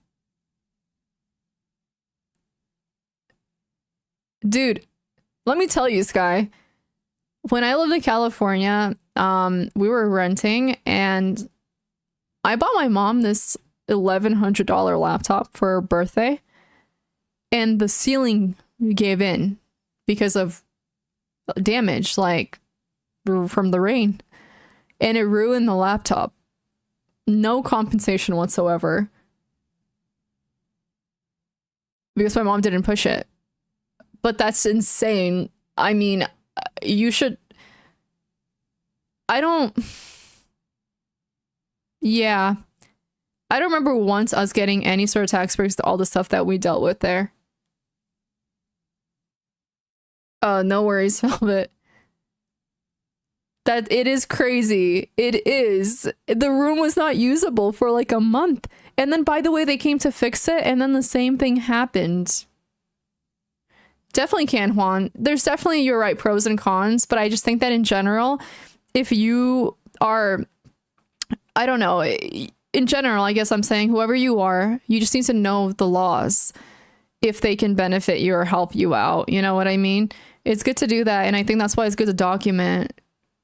Dude, let me tell you, Sky. When I lived in California, we were renting, and I bought my mom this $1,100 laptop for her birthday, and the ceiling gave in because of damage, like from the rain, and it ruined the laptop. No compensation whatsoever because my mom didn't push it. But that's insane. I mean, you should. Yeah. I don't remember once us getting any sort of tax breaks to all the stuff that we dealt with there. No worries, Velvet. That it is crazy. It is. The room was not usable for like a month. And then, by the way, they came to fix it, and then the same thing happened. Definitely can, Juan. There's definitely, you're right, pros and cons, but I just think that in general, if you are, I don't know, in general, I guess I'm saying whoever you are, you just need to know the laws if they can benefit you or help you out. You know what I mean? It's good to do that. And I think that's why it's good to document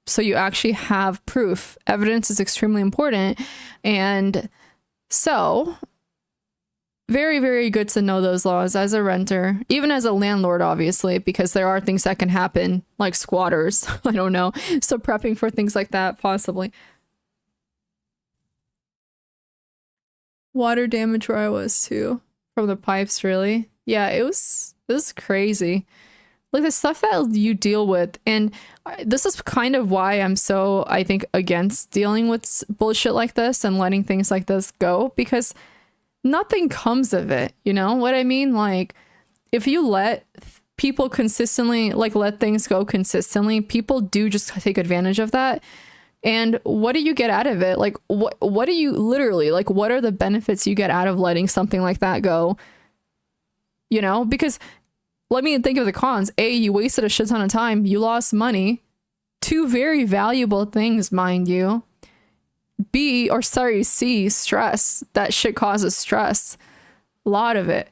so you actually have proof. Evidence is extremely important. And so very, very good to know those laws as a renter, even as a landlord, obviously, because there are things that can happen, like squatters. I don't know. So prepping for things like that, possibly. Water damage where I was too, from the pipes, really. Yeah, it was crazy. Like the stuff that you deal with, and this is kind of why I'm so, I think, against dealing with bullshit like this and letting things like this go, because nothing comes of it. You know what I mean? Like, if you let people consistently, like, let things go consistently, people do just take advantage of that. And what do you get out of it? Like, what do you literally, like, what are the benefits you get out of letting something like that go? You know, because let me think of the cons. A, you wasted a shit ton of time. You lost money. Two very valuable things, mind you. C, stress. That shit causes stress. A lot of it.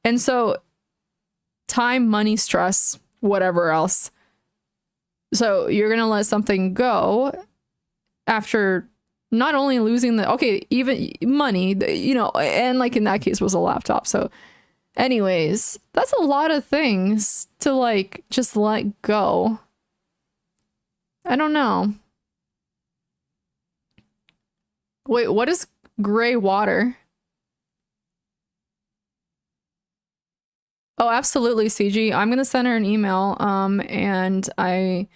And so time, money, stress, whatever else. So you're going to let something go after not only losing even money, you know, and like in that case was a laptop. So anyways, that's a lot of things to like just let go. I don't know. Wait, what is gray water? Oh, absolutely, CG. I'm gonna send her an email. And I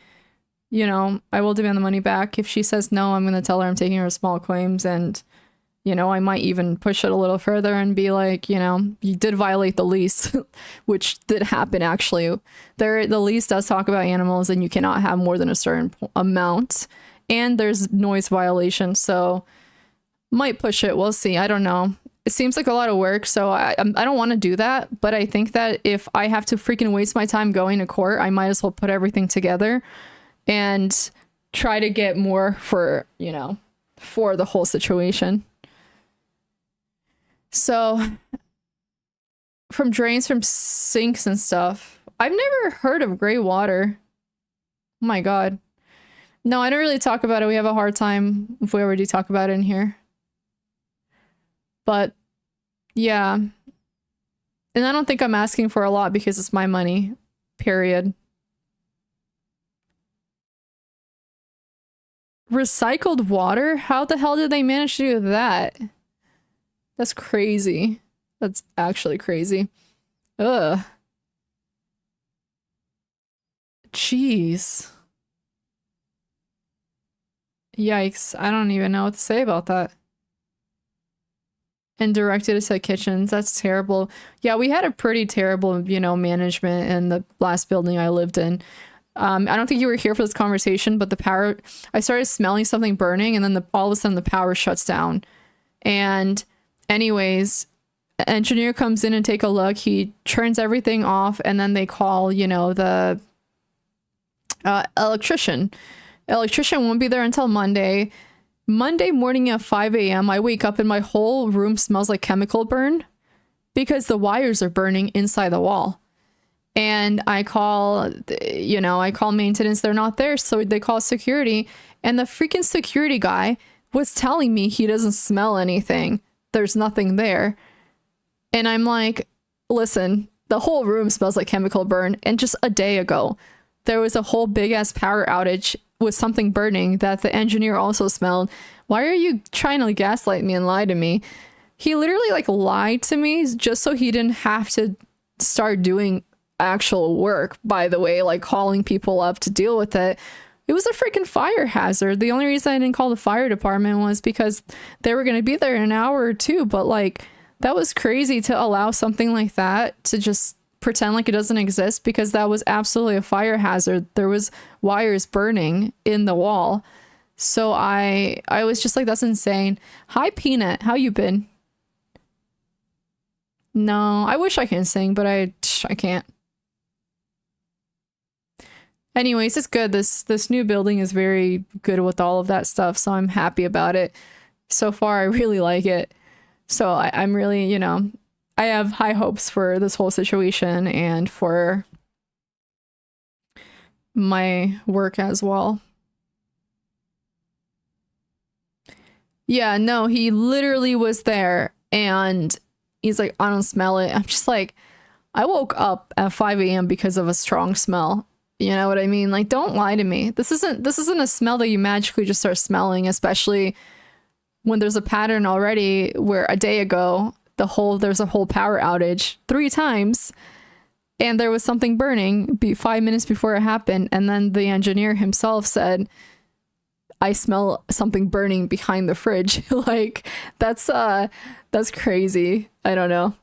will demand the money back. If she says no, I'm gonna tell her I'm taking her small claims, and I might even push it a little further and be like, you did violate the lease, which did happen actually. The lease does talk about animals, and you cannot have more than a certain amount, and there's noise violation, so might push it. We'll see. I don't know. It seems like a lot of work, so I don't want to do that, but I think that if I have to freaking waste my time going to court, I might as well put everything together and try to get more for the whole situation. So from drains, from sinks and stuff. I've never heard of gray water. Oh my God. No, I don't really talk about it. We have a hard time if we ever do talk about it in here. But yeah. And I don't think I'm asking for a lot because it's my money. Period. Recycled water? How the hell did they manage to do that? That's crazy. That's actually crazy. Ugh. Jeez. Yikes. I don't even know what to say about that. And directed it to kitchens. That's terrible. Yeah, we had a pretty terrible, management in the last building I lived in. I don't think you were here for this conversation, but I started smelling something burning, and then all of a sudden the power shuts down. And anyways, an engineer comes in and take a look. He turns everything off, and then they call, the electrician. Electrician won't be there until Monday. Monday morning at 5 a.m., I wake up and my whole room smells like chemical burn because the wires are burning inside the wall. And I call maintenance. They're not there. So they call security, and the freaking security guy was telling me he doesn't smell anything. There's nothing there. And I'm like, listen, the whole room smells like chemical burn. And just a day ago, there was a whole big ass power outage with something burning that the engineer also smelled. Why are you trying to gaslight me and lie to me? He literally lied to me just so he didn't have to start doing actual work, by the way, calling people up to deal with it. It was a freaking fire hazard. The only reason I didn't call the fire department was because they were going to be there in an hour or two, but that was crazy to allow something like that to just pretend like it doesn't exist because that was absolutely a fire hazard. There was wires burning in the wall. So I was just like, that's insane. Hi, Peanut. How you been? No, I wish I can sing, but I can't. Anyways, it's good. This new building is very good with all of that stuff, so I'm happy about it. So far, I really like it. So I'm really, you know, I have high hopes for this whole situation and for my work as well. Yeah, no, he literally was there and he's like, I don't smell it. I'm just like, I woke up at 5 a.m. because of a strong smell. You know what I mean? Like, don't lie to me. This isn't a smell that you magically just start smelling, especially when there's a pattern already where a day ago there's a whole power outage 3 times and there was something burning 5 minutes before it happened, and then the engineer himself said, I smell something burning behind the fridge. Like, that's crazy. I don't know.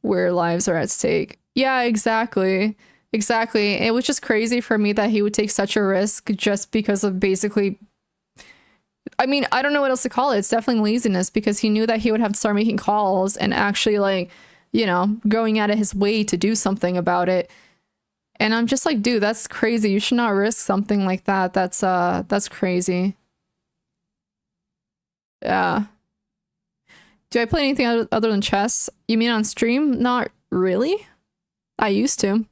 Where lives are at stake. Yeah, exactly. Exactly. It was just crazy for me that he would take such a risk just because of basically, I mean, I don't know what else to call it. It's definitely laziness because he knew that he would have to start making calls and actually, like, you know, going out of his way to do something about it. And I'm just like, dude, that's crazy. You should not risk something like that. That's crazy. Yeah. Do I play anything other than chess? You mean on stream? Not really. I used to.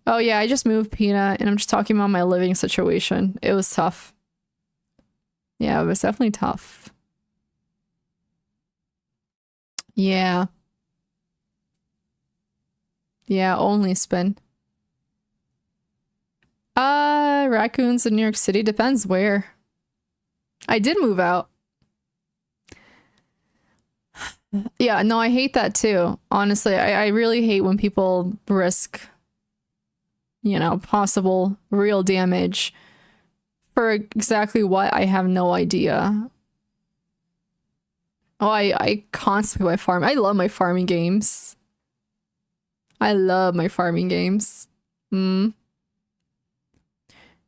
Oh yeah, I just moved, Peanut, and I'm just talking about my living situation. It was tough. Yeah, it was definitely tough. Yeah. Yeah, only spin. Raccoons in New York City depends where. I did move out. Yeah, no, I hate that too. Honestly, I really hate when people risk, you know, possible real damage for exactly what I have no idea. Oh, I constantly play farm. I love my farming games. I love my farming games.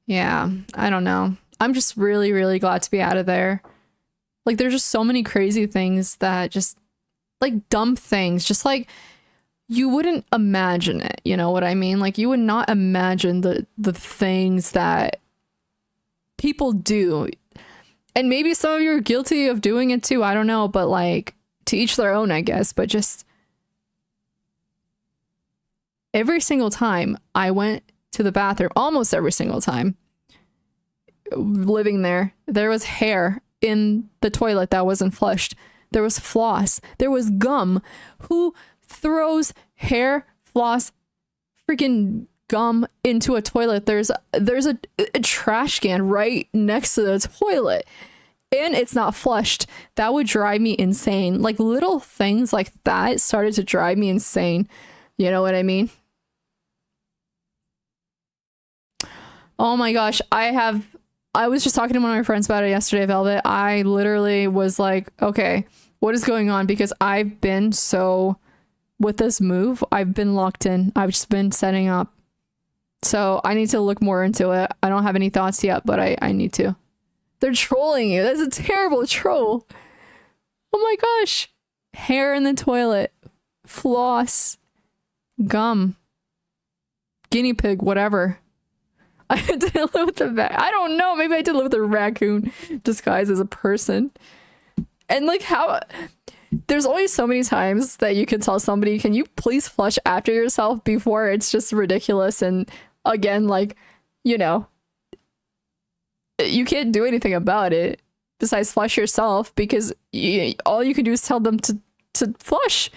Yeah, I don't know. I'm just really, really glad to be out of there. Like, there's just so many crazy things that just, like, dumb things, just like, you wouldn't imagine it, you know what I mean? Like, you would not imagine the things that people do. And maybe some of you are guilty of doing it too, I don't know, but like, to each their own, I guess. But just every single time I went to the bathroom, almost every single time living there, there was hair in the toilet that wasn't flushed. There was floss. There was gum. Who throws hair, floss, freaking gum into a toilet? There's a trash can right next to the toilet and it's not flushed. That would drive me insane. Like, little things like that started to drive me insane. You know what I mean? Oh my gosh, I was just talking to one of my friends about it yesterday, Velvet. I literally was like, okay, what is going on? Because I've been with this move, I've been locked in. I've just been setting up. So I need to look more into it. I don't have any thoughts yet, but I need to. They're trolling you. That's a terrible troll. Oh my gosh. Hair in the toilet. Floss. Gum. Guinea pig, whatever. I did live with I don't know. Maybe I did live with a raccoon disguised as a person. And like, how there's always so many times that you can tell somebody, can you please flush after yourself, before it's just ridiculous. And again, like, you know, you can't do anything about it besides flush yourself, because all you can do is tell them to flush,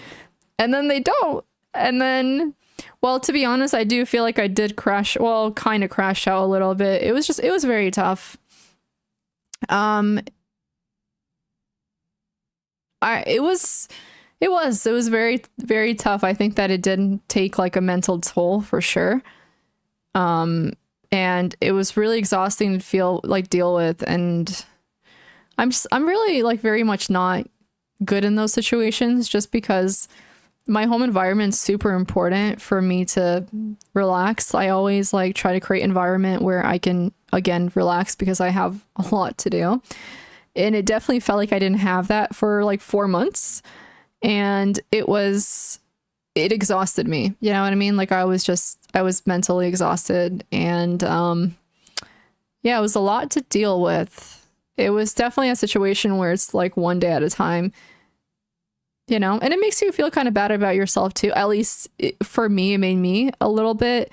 and then they don't. And then, well, to be honest, I do feel like I did kind of crash out a little bit. It was very tough. It was very, very tough. I think that it did take like a mental toll for sure. And it was really exhausting to deal with. And I'm really like very much not good in those situations just because my home environment's super important for me to relax. I always like try to create environment where I can again relax because I have a lot to do. And it definitely felt like I didn't have that for like 4 months, and it exhausted me. You know what I mean? Like I was mentally exhausted, and yeah, it was a lot to deal with. It was definitely a situation where it's like one day at a time, you know, and it makes you feel kind of bad about yourself too. At least for me, it made me a little bit.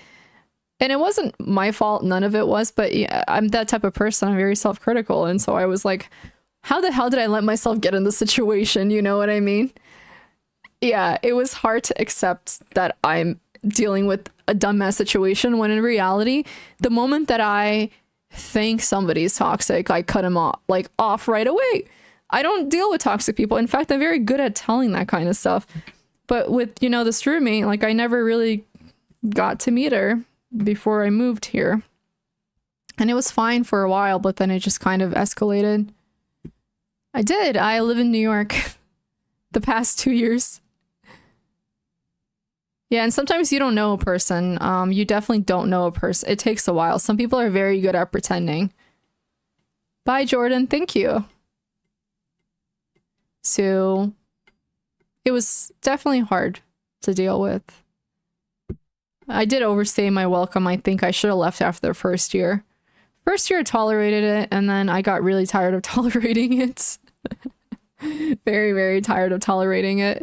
And it wasn't my fault. None of it was. But yeah, I'm that type of person. I'm very self critical. And so I was like, how the hell did I let myself get in this situation? You know what I mean? Yeah, it was hard to accept that I'm dealing with a dumbass situation when in reality, the moment that I think somebody's toxic, I cut him off, like off right away. I don't deal with toxic people. In fact, I'm very good at telling that kind of stuff. But with, you know, this roommate, like I never really got to meet her before I moved here. And it was fine for a while, but then it just kind of escalated. I did. I live in New York the past 2 years. Yeah, and sometimes you don't know a person. You definitely don't know a person. It takes a while. Some people are very good at pretending. Bye, Jordan. Thank you. So it was definitely hard to deal with. I did overstay my welcome. I think I should have left after the first year. First year I tolerated it, and then I got really tired of tolerating it. Very, very tired of tolerating it.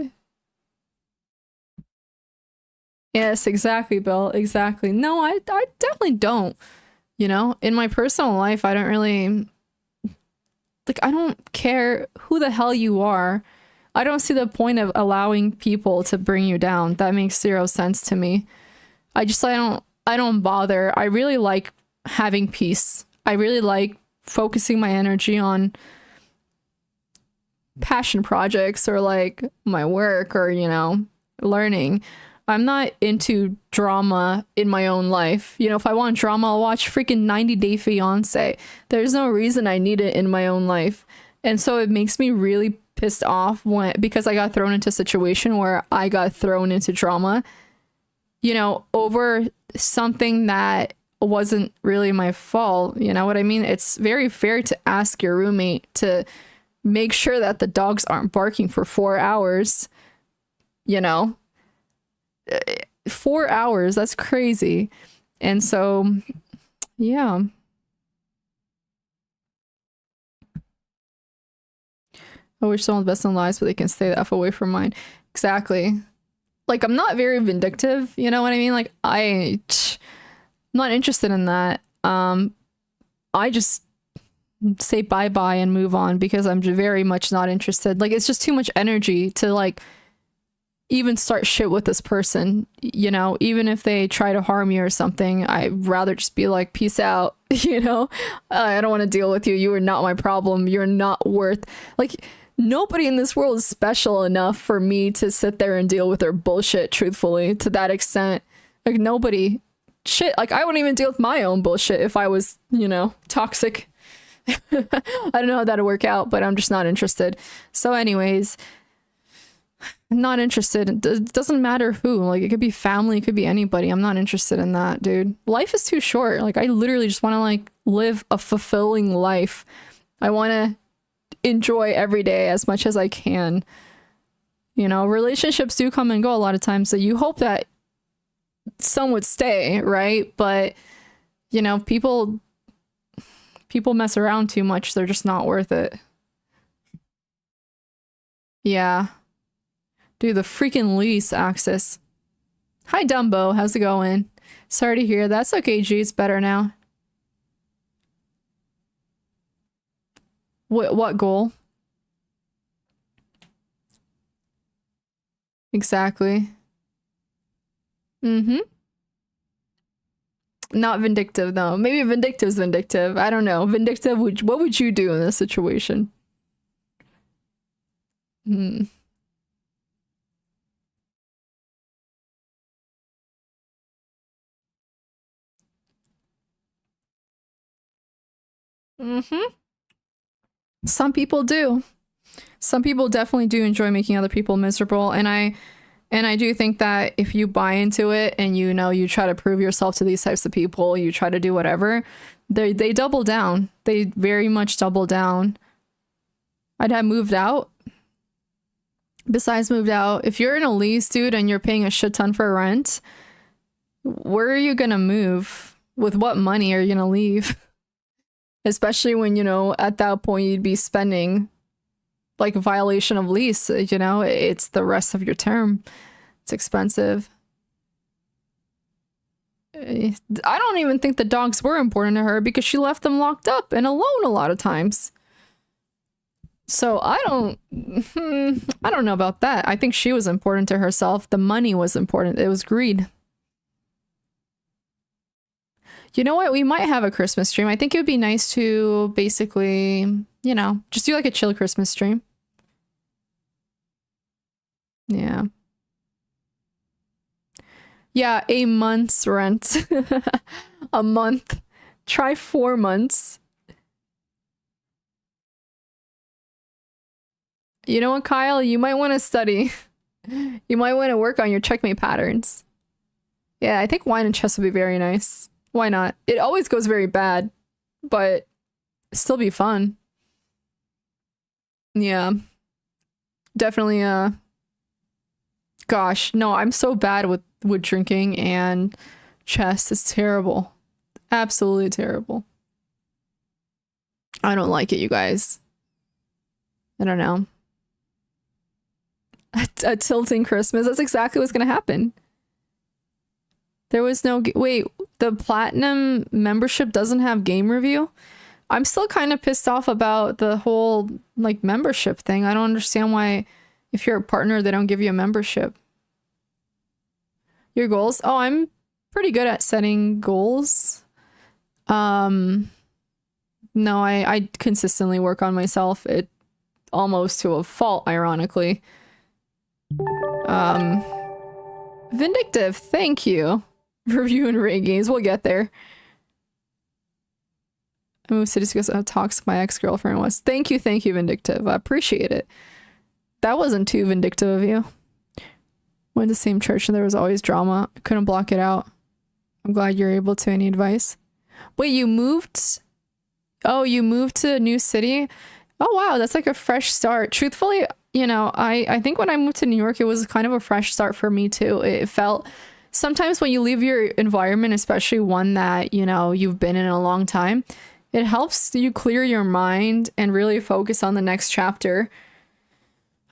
Yes, exactly, Bill. Exactly. No, I definitely don't. You know, in my personal life, I don't really like, I don't care who the hell you are. I don't see the point of allowing people to bring you down. That makes zero sense to me. I don't bother. I really like having peace. I really like focusing my energy on passion projects or like my work or, you know, learning. I'm not into drama in my own life. You know, if I want drama, I'll watch freaking 90 Day Fiance. There's no reason I need it in my own life. And so it makes me really pissed off because I got thrown into a situation where I got thrown into drama, you know, over something that wasn't really my fault. You know what I mean? It's very fair to ask your roommate to make sure that the dogs aren't barking for 4 hours, you know? 4 hours, that's crazy. And so, yeah. I wish someone's best in lives, but they can stay the F away from mine. Exactly. Like, I'm not very vindictive, you know what I mean? Like, I'm not interested in that. I just say bye-bye and move on because I'm very much not interested. Like, it's just too much energy to, like, even start shit with this person, you know, even if they try to harm you or something. I'd rather just be like, peace out, you know. I don't want to deal with you. You are not my problem. You're not worth, like, nobody in this world is special enough for me to sit there and deal with their bullshit, truthfully, to that extent. Like, nobody. Shit, like, I wouldn't even deal with my own bullshit if I was, you know, toxic. I don't know how that'd work out, but I'm just not interested. So anyways, not interested. It doesn't matter who. Like, it could be family, it could be anybody. I'm not interested in that, dude. Life is too short. Like, I literally just want to, like, live a fulfilling life. I want to enjoy every day as much as I can. You know, relationships do come and go a lot of times, so you hope that some would stay, right? But, you know, people mess around too much. They're just not worth it. Yeah. Dude, the freaking lease access. Hi, Dumbo. How's it going? Sorry to hear. That's okay, G. It's better now. What goal? Exactly. Mm-hmm. Not vindictive, though. Maybe vindictive's vindictive. I don't know. Vindictive, what would you do in this situation? Hmm. Mm-hmm. Some people do. Some people definitely do enjoy making other people miserable, and I do think that if you buy into it and you know you try to prove yourself to these types of people, you try to do whatever, they double down. They very much double down. I'd have moved out. Besides moved out, if you're in a lease, dude, and you're paying a shit ton for rent, where are you gonna move? With what money are you gonna leave? Especially when, you know, at that point you'd be spending like a violation of lease, you know, it's the rest of your term. It's expensive. I don't even think the dogs were important to her because she left them locked up and alone a lot of times. So I don't know about that. I think she was important to herself. The money was important. It was greed. You know what? We might have a Christmas stream. I think it would be nice to basically, you know, just do like a chill Christmas stream. Yeah. Yeah, a month's rent. A month. Try 4 months. You know what, Kyle? You might want to study. You might want to work on your checkmate patterns. Yeah, I think wine and chess would be very nice. Why not? It always goes very bad, but still be fun. Yeah. Definitely gosh, no, I'm so bad with drinking and chess. It's terrible. Absolutely terrible. I don't like it, you guys. I don't know. A tilting Christmas. That's exactly what's gonna happen. There was no wait, the platinum membership doesn't have game review? I'm still kind of pissed off about the whole like membership thing. I don't understand why if you're a partner they don't give you a membership. Your goals? Oh, I'm pretty good at setting goals. No, I consistently work on myself. It almost to a fault, ironically. Vindictive, thank you. Review and rate games. We'll get there. I moved cities because of how toxic my ex-girlfriend was. Thank you, Vindictive. I appreciate it. That wasn't too vindictive of you. Went to the same church and there was always drama. I couldn't block it out. I'm glad you're able to. Any advice? Wait, you moved? Oh, you moved to a new city? Oh, wow, that's like a fresh start. Truthfully, you know, I think when I moved to New York, it was kind of a fresh start for me too. It felt sometimes when you leave your environment, especially one that, you know, you've been in a long time, it helps you clear your mind and really focus on the next chapter.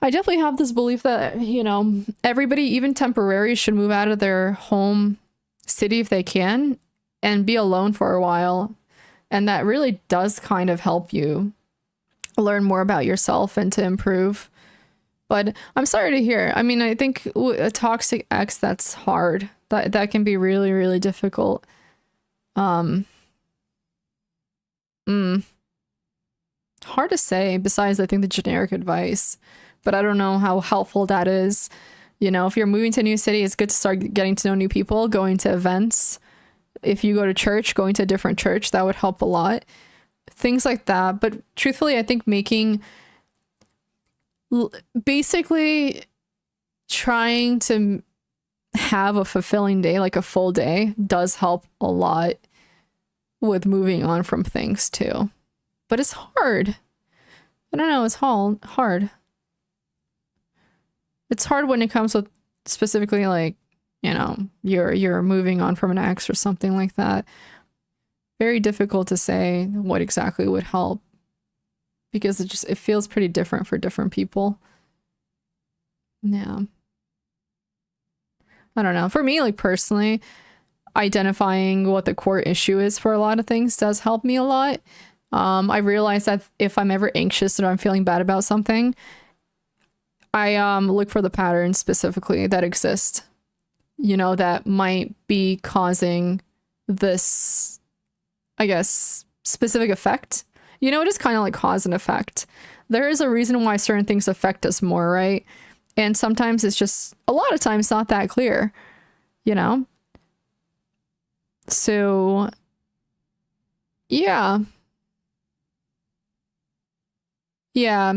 I definitely have this belief that, you know, everybody, even temporary, should move out of their home city if they can and be alone for a while. And that really does kind of help you learn more about yourself and to improve. But I'm sorry to hear. I mean, I think a toxic ex, that's hard. That can be really, really difficult. Hard to say, besides I think the generic advice. But I don't know how helpful that is. You know, if you're moving to a new city, it's good to start getting to know new people, going to events. If you go to church, going to a different church, that would help a lot. Things like that. But truthfully, I think making basically trying to have a fulfilling day, like a full day, does help a lot with moving on from things too. But it's hard. I don't know, it's hard. It's hard when it comes with specifically like, you know, you're moving on from an ex or something like that. Very difficult to say what exactly would help because it feels pretty different for different people. Yeah. I don't know. For me, like personally, identifying what the core issue is for a lot of things does help me a lot. I realize that if I'm ever anxious or I'm feeling bad about something, I look for the patterns specifically that exist, you know, that might be causing this, I guess, specific effect. You know, it is kind of like cause and effect. There is a reason why certain things affect us more, right? And sometimes it's just, a lot of times, not that clear, you know? So, yeah. Yeah.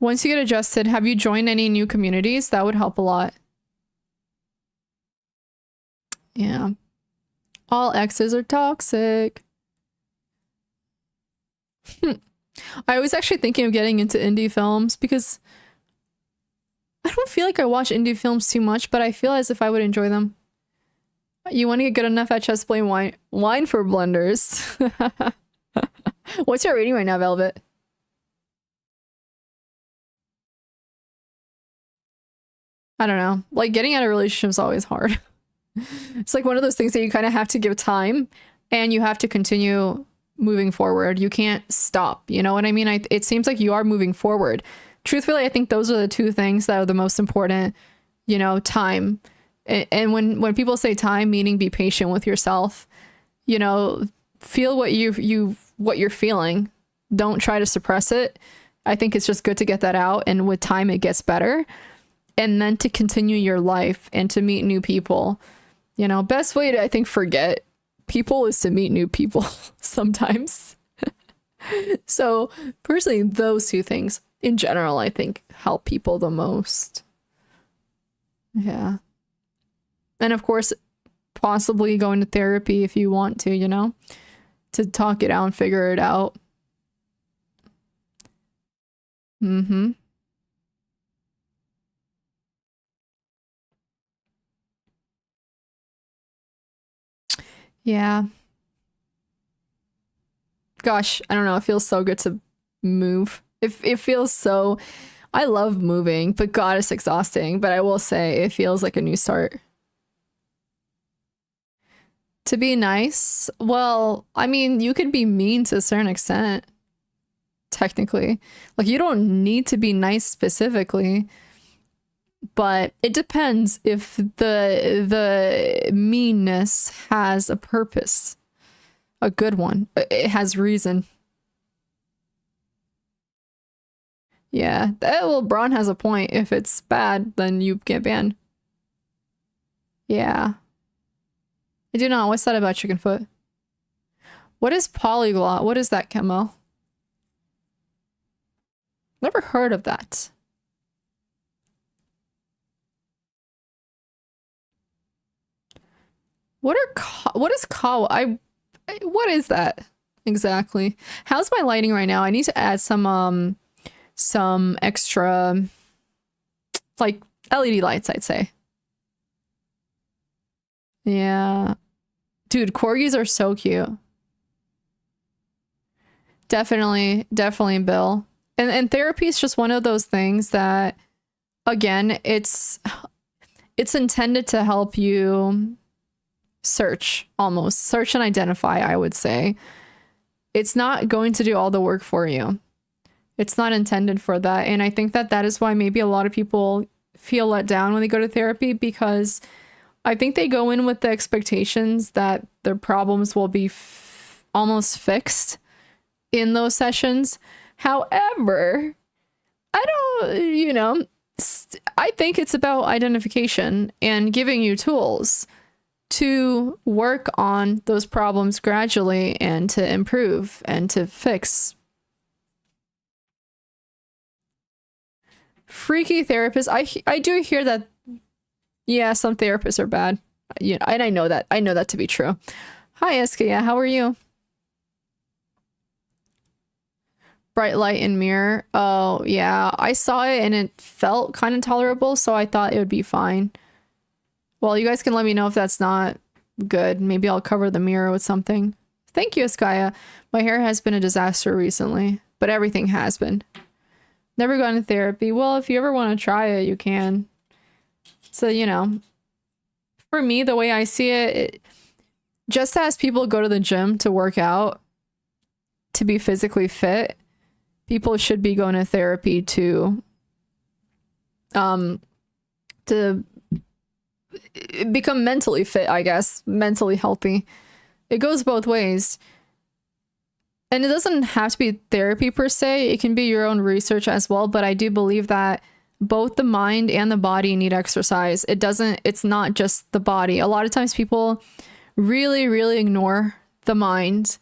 Once you get adjusted, have you joined any new communities? That would help a lot. Yeah. All exes are toxic. I was actually thinking of getting into indie films because I don't feel like I watch indie films too much, but I feel as if I would enjoy them. You want to get good enough at chess playing wine for blenders. What's your rating right now, Velvet? I don't know. Like, getting out of a relationship is always hard. It's like one of those things that you kind of have to give time and you have to continue moving forward. You can't stop. You know what I mean? It seems like you are moving forward. Truthfully, I think those are the two things that are the most important, you know, time. And when people say time, meaning be patient with yourself, you know, feel what what you're feeling. Don't try to suppress it. I think it's just good to get that out. And with time, it gets better. And then to continue your life and to meet new people. You know, best way to, I think, forget people is to meet new people sometimes. So personally, those two things in general, I think, help people the most. Yeah. And of course, possibly going to therapy if you want to, you know, to talk it out and figure it out. Mm-hmm. Yeah. Gosh, I don't know. It feels so good to move. It feels so. I love moving, but God, it's exhausting. But I will say it feels like a new start. To be nice, well, I mean, you could be mean to a certain extent, technically. Like, you don't need to be nice specifically, but it depends if the meanness has a purpose, a good one. It has reason. Yeah, well, Braun has a point. If it's bad, then you get banned. Yeah. I do not. What's that about chicken foot? What is polyglot? What is that, Kemo? Never heard of that. What is what is that exactly? How's my lighting right now? I need to add some extra like LED lights, I'd say. Yeah. Dude, corgis are so cute. Definitely, Bill. And therapy is just one of those things that, again, it's intended to help you search and identify, I would say. It's not going to do all the work for you. It's not intended for that. And I think that is why maybe a lot of people feel let down when they go to therapy, because I think they go in with the expectations that their problems will be almost fixed in those sessions. However, I don't, you know, I think it's about identification and giving you tools to work on those problems gradually and to improve and to fix. Freaky therapists. I do hear that, yeah, some therapists are bad. You know, and I know that. I know that to be true. Hi, Eskia. How are you? Bright light and mirror. Oh, yeah. I saw it and it felt kind of tolerable, so I thought it would be fine. Well, you guys can let me know if that's not good. Maybe I'll cover the mirror with something. Thank you, Eskaya. My hair has been a disaster recently, but everything has been. Never gone to therapy. Well, if you ever want to try it, you can. So, you know, for me, the way I see it, just as people go to the gym to work out, to be physically fit, people should be going to therapy to become mentally fit, I guess, mentally healthy. It goes both ways. And it doesn't have to be therapy per se. It can be your own research as well. But I do believe that both the mind and the body need exercise. It's not just the body. A lot of times people really ignore the mind.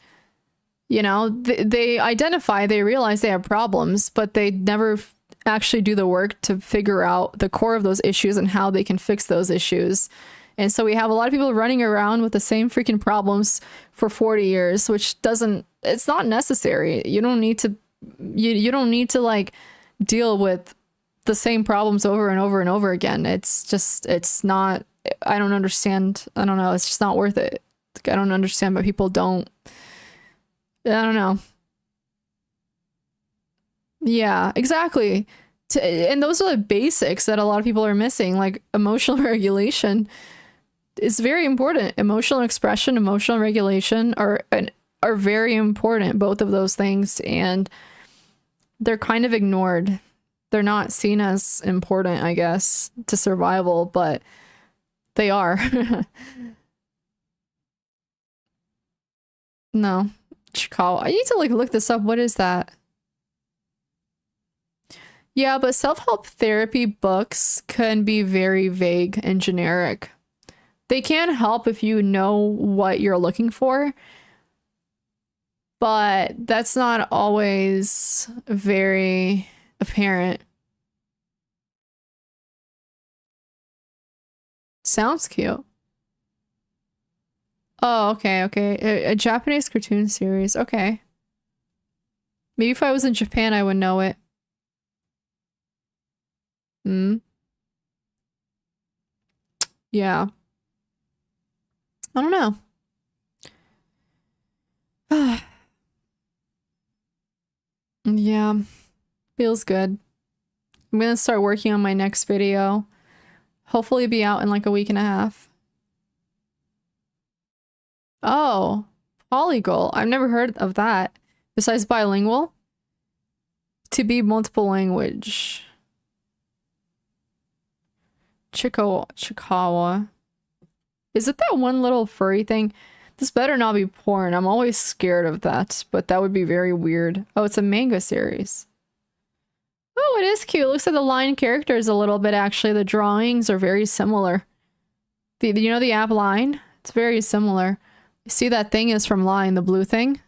You know, they identify, they realize they have problems, but they never actually do the work to figure out the core of those issues and how they can fix those issues. And so we have a lot of people running around with the same freaking problems for 40 years, which doesn't, it's not necessary. You don't need to, you don't need to like deal with the same problems over and over and over again. It's just, it's not, I don't understand. I don't know. It's just not worth it. Like, I don't understand why people don't, I don't know. Yeah, exactly. And those are the basics that a lot of people are missing, like emotional regulation is very important. Emotional expression, emotional regulation are very important, both of those things, and they're kind of ignored. They're not seen as important, I guess, to survival, but they are. No. Chicago. I need to like look this up. What is that? Yeah, but self-help therapy books can be very vague and generic. They can help if you know what you're looking for, but that's not always very apparent. Sounds cute. Oh, okay, okay. A Japanese cartoon series. Okay. Maybe if I was in Japan, I would know it. Hmm. Yeah. I don't know. Yeah. Feels good. I'm gonna start working on my next video. Hopefully be out in like a week and a half. Oh, polyglot. I've never heard of that. Besides bilingual? To be multiple language. Chikawa. Is it that one little furry thing? This better not be porn. I'm always scared of that, but that would be very weird. Oh, it's a manga series. Oh, it is cute. It looks like the line characters a little bit, actually. The drawings are very similar. You know the app Line? It's very similar. You see that thing is from Line, the blue thing?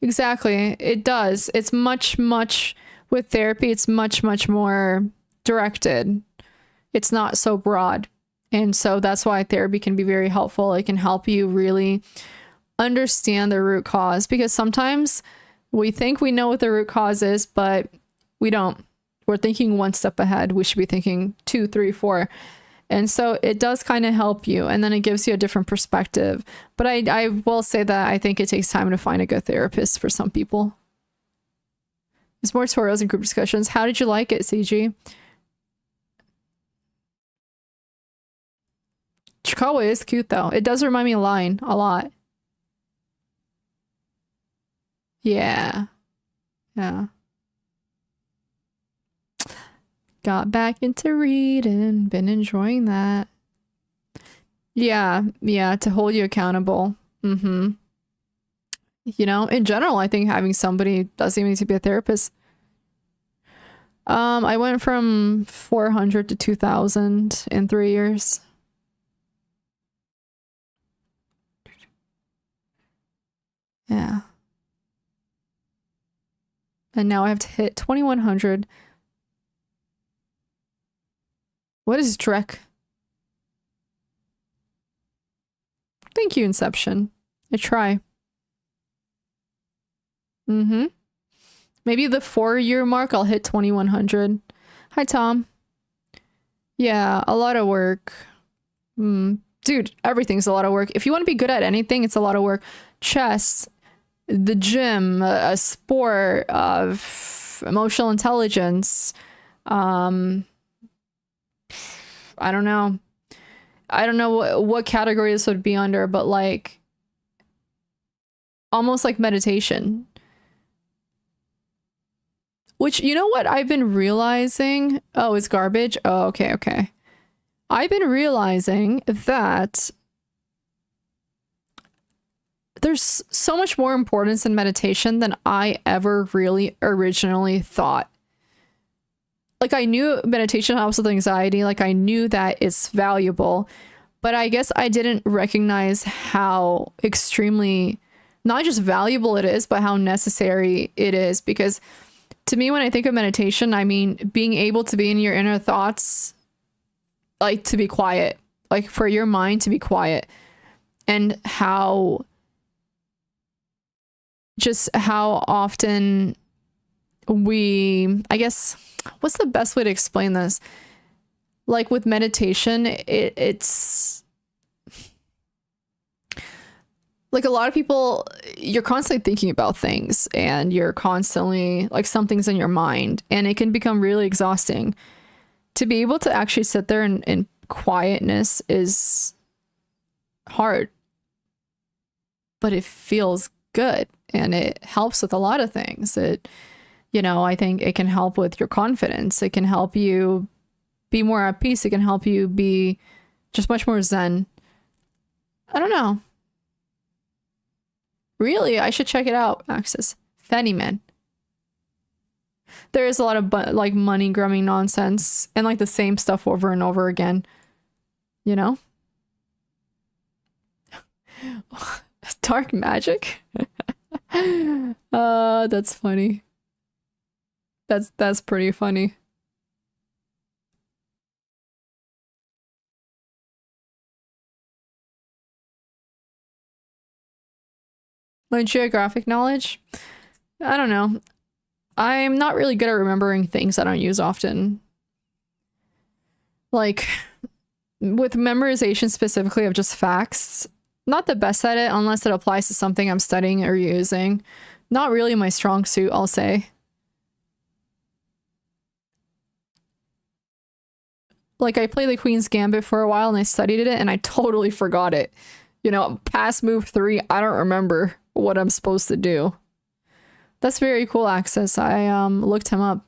Exactly. It does. It's much, with therapy, it's much more directed. It's not so broad. And so that's why therapy can be very helpful. It can help you really understand the root cause, because sometimes we think we know what the root cause is, but we don't. We're thinking one step ahead. We should be thinking 2, 3, 4. And so it does kind of help you, and then it gives you a different perspective. But I will say that I think it takes time to find a good therapist for some people. There's more tutorials and group discussions. How did you like it, CG? Chikawa is cute though. It does remind me of Line a lot. Yeah. Yeah. Got back into reading. Been enjoying that. Yeah. Yeah. To hold you accountable. Mm-hmm. You know, in general, I think having somebody doesn't even need to be a therapist. I went from 400 to 2,000 in 3 years. Yeah. And now I have to hit 2,100. What is Drek? Thank you, Inception. I try. Mm-hmm. Maybe the 4-year mark, I'll hit 2,100. Hi, Tom. Yeah, a lot of work. Dude, everything's a lot of work. If you want to be good at anything, it's a lot of work. Chess, the gym, a sport, emotional intelligence. I don't know. I don't know what category this would be under, but like almost like meditation. Which, you know what I've been realizing? Oh, it's garbage? Oh, okay, okay. I've been realizing that there's so much more importance in meditation than I ever really originally thought. Like, I knew meditation helps with anxiety. Like, I knew that it's valuable, but I guess I didn't recognize how extremely not just valuable it is, but how necessary it is. Because to me, when I think of meditation, I mean being able to be in your inner thoughts, like to be quiet, like for your mind to be quiet, and how often I guess, what's the best way to explain this? Like with meditation, it's like a lot of people, you're constantly thinking about things and you're constantly like something's in your mind, and it can become really exhausting. To be able to actually sit there in quietness is hard, but it feels good and it helps with a lot of things. I think it can help with your confidence. It can help you be more at peace. It can help you be just much more zen. I don't know. Really, I should check it out. Access Feniman. There is a lot of like money grubbing nonsense and like the same stuff over and over again. You know? Dark magic? That's funny. That's pretty funny. My geographic knowledge? I don't know. I'm not really good at remembering things I don't use often. Like, with memorization specifically of just facts, not the best at it unless it applies to something I'm studying or using. Not really my strong suit, I'll say. Like, I played the Queen's Gambit for a while and I studied it and I totally forgot it. Past move 3, I don't remember what I'm supposed to do. That's very cool, Access. I looked him up.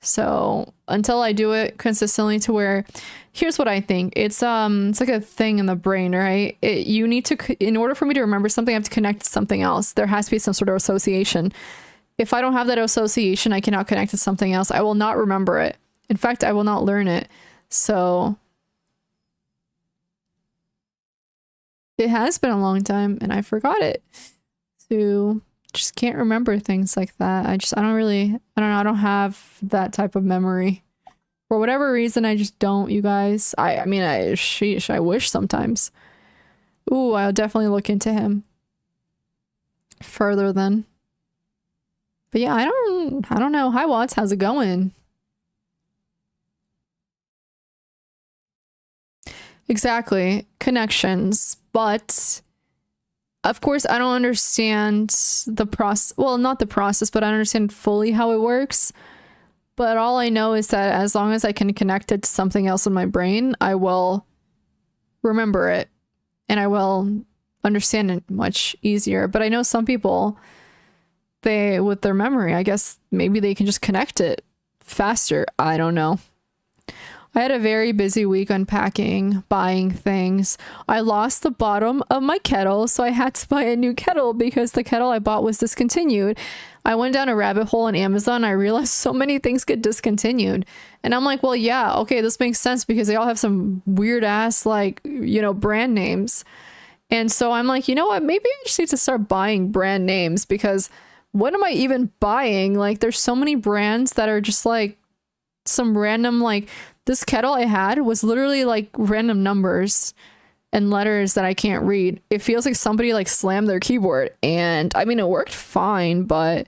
So until I do it consistently to where, here's what I think. It's like a thing in the brain, right? You need to, in order for me to remember something, I have to connect to something else. There has to be some sort of association. If I don't have that association, I cannot connect to something else. I will not remember it. In fact, I will not learn it. So it has been a long time and I forgot it. So just can't remember things like that. I don't know. I don't have that type of memory. For whatever reason, I just don't, you guys. I mean, sheesh, I wish sometimes. Ooh, I'll definitely look into him further then. But yeah, I don't know. Hi, Watts. How's it going? Exactly. Connections. But of course, I don't understand the process. Well, not the process, but I understand fully how it works. But all I know is that as long as I can connect it to something else in my brain, I will remember it and I will understand it much easier. But I know some people, with their memory, I guess maybe they can just connect it faster. I don't know. I had a very busy week unpacking, buying things. I lost the bottom of my kettle, so I had to buy a new kettle because the kettle I bought was discontinued. I went down a rabbit hole on Amazon. I realized so many things get discontinued. And I'm like, well, yeah, okay, this makes sense because they all have some weird ass, like, brand names. And so I'm like, you know what? Maybe I just need to start buying brand names because what am I even buying? Like, there's so many brands that are just like some random, like, this kettle I had was literally like random numbers and letters that I can't read. It feels like somebody like slammed their keyboard, and I mean, it worked fine, but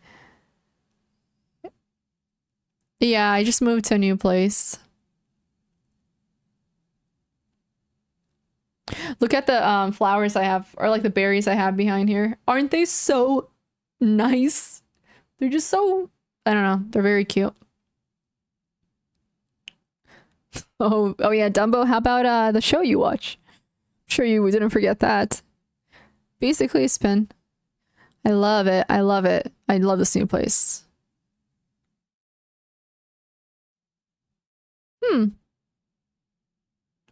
yeah, I just moved to a new place. Look at the flowers I have, or like the berries I have behind here. Aren't they so nice? They're just so, I don't know, they're very cute. Oh yeah, Dumbo, how about the show you watch? I'm sure you didn't forget that. Basically, Spin. I love it. I love it. I love this new place.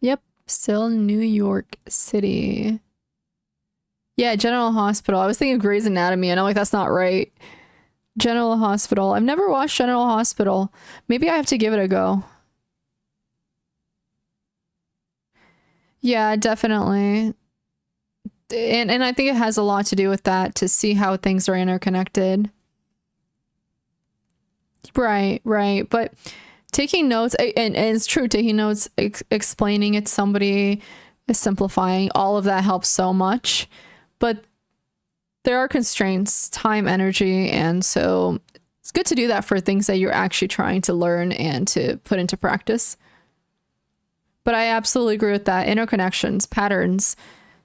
Yep, still New York City. Yeah, General Hospital. I was thinking of Grey's Anatomy, and I'm like, that's not right. General Hospital. I've never watched General Hospital. Maybe I have to give it a go. Yeah, definitely. And I think it has a lot to do with that, to see how things are interconnected. Right, right. But taking notes, and it's true, taking notes, explaining it to somebody, simplifying, all of that helps so much. But there are constraints, time, energy, and so it's good to do that for things that you're actually trying to learn and to put into practice. But I absolutely agree with that. Interconnections, patterns,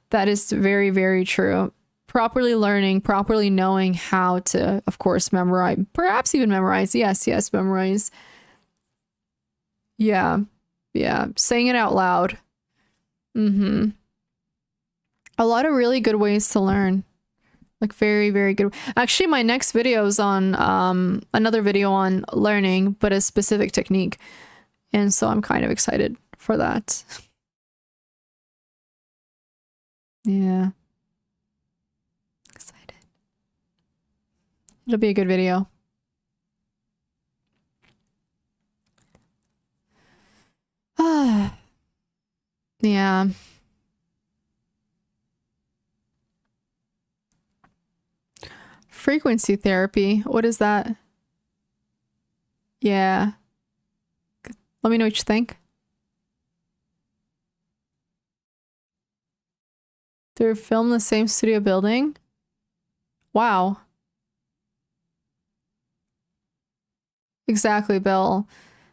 that is very, very true. Properly learning, properly knowing how to, of course, memorize, perhaps even memorize. Yes, yes, memorize. Yeah, yeah. Saying it out loud. Mm-hmm. A lot of really good ways to learn. Like very, very good. Actually, my next video is on another video on learning, but a specific technique. And so I'm kind of excited for that. Yeah. Excited. It'll be a good video. Ah. Yeah. Frequency therapy. What is that? Yeah. Let me know what you think. They're filmed in the same studio building? Wow. Exactly, Bill.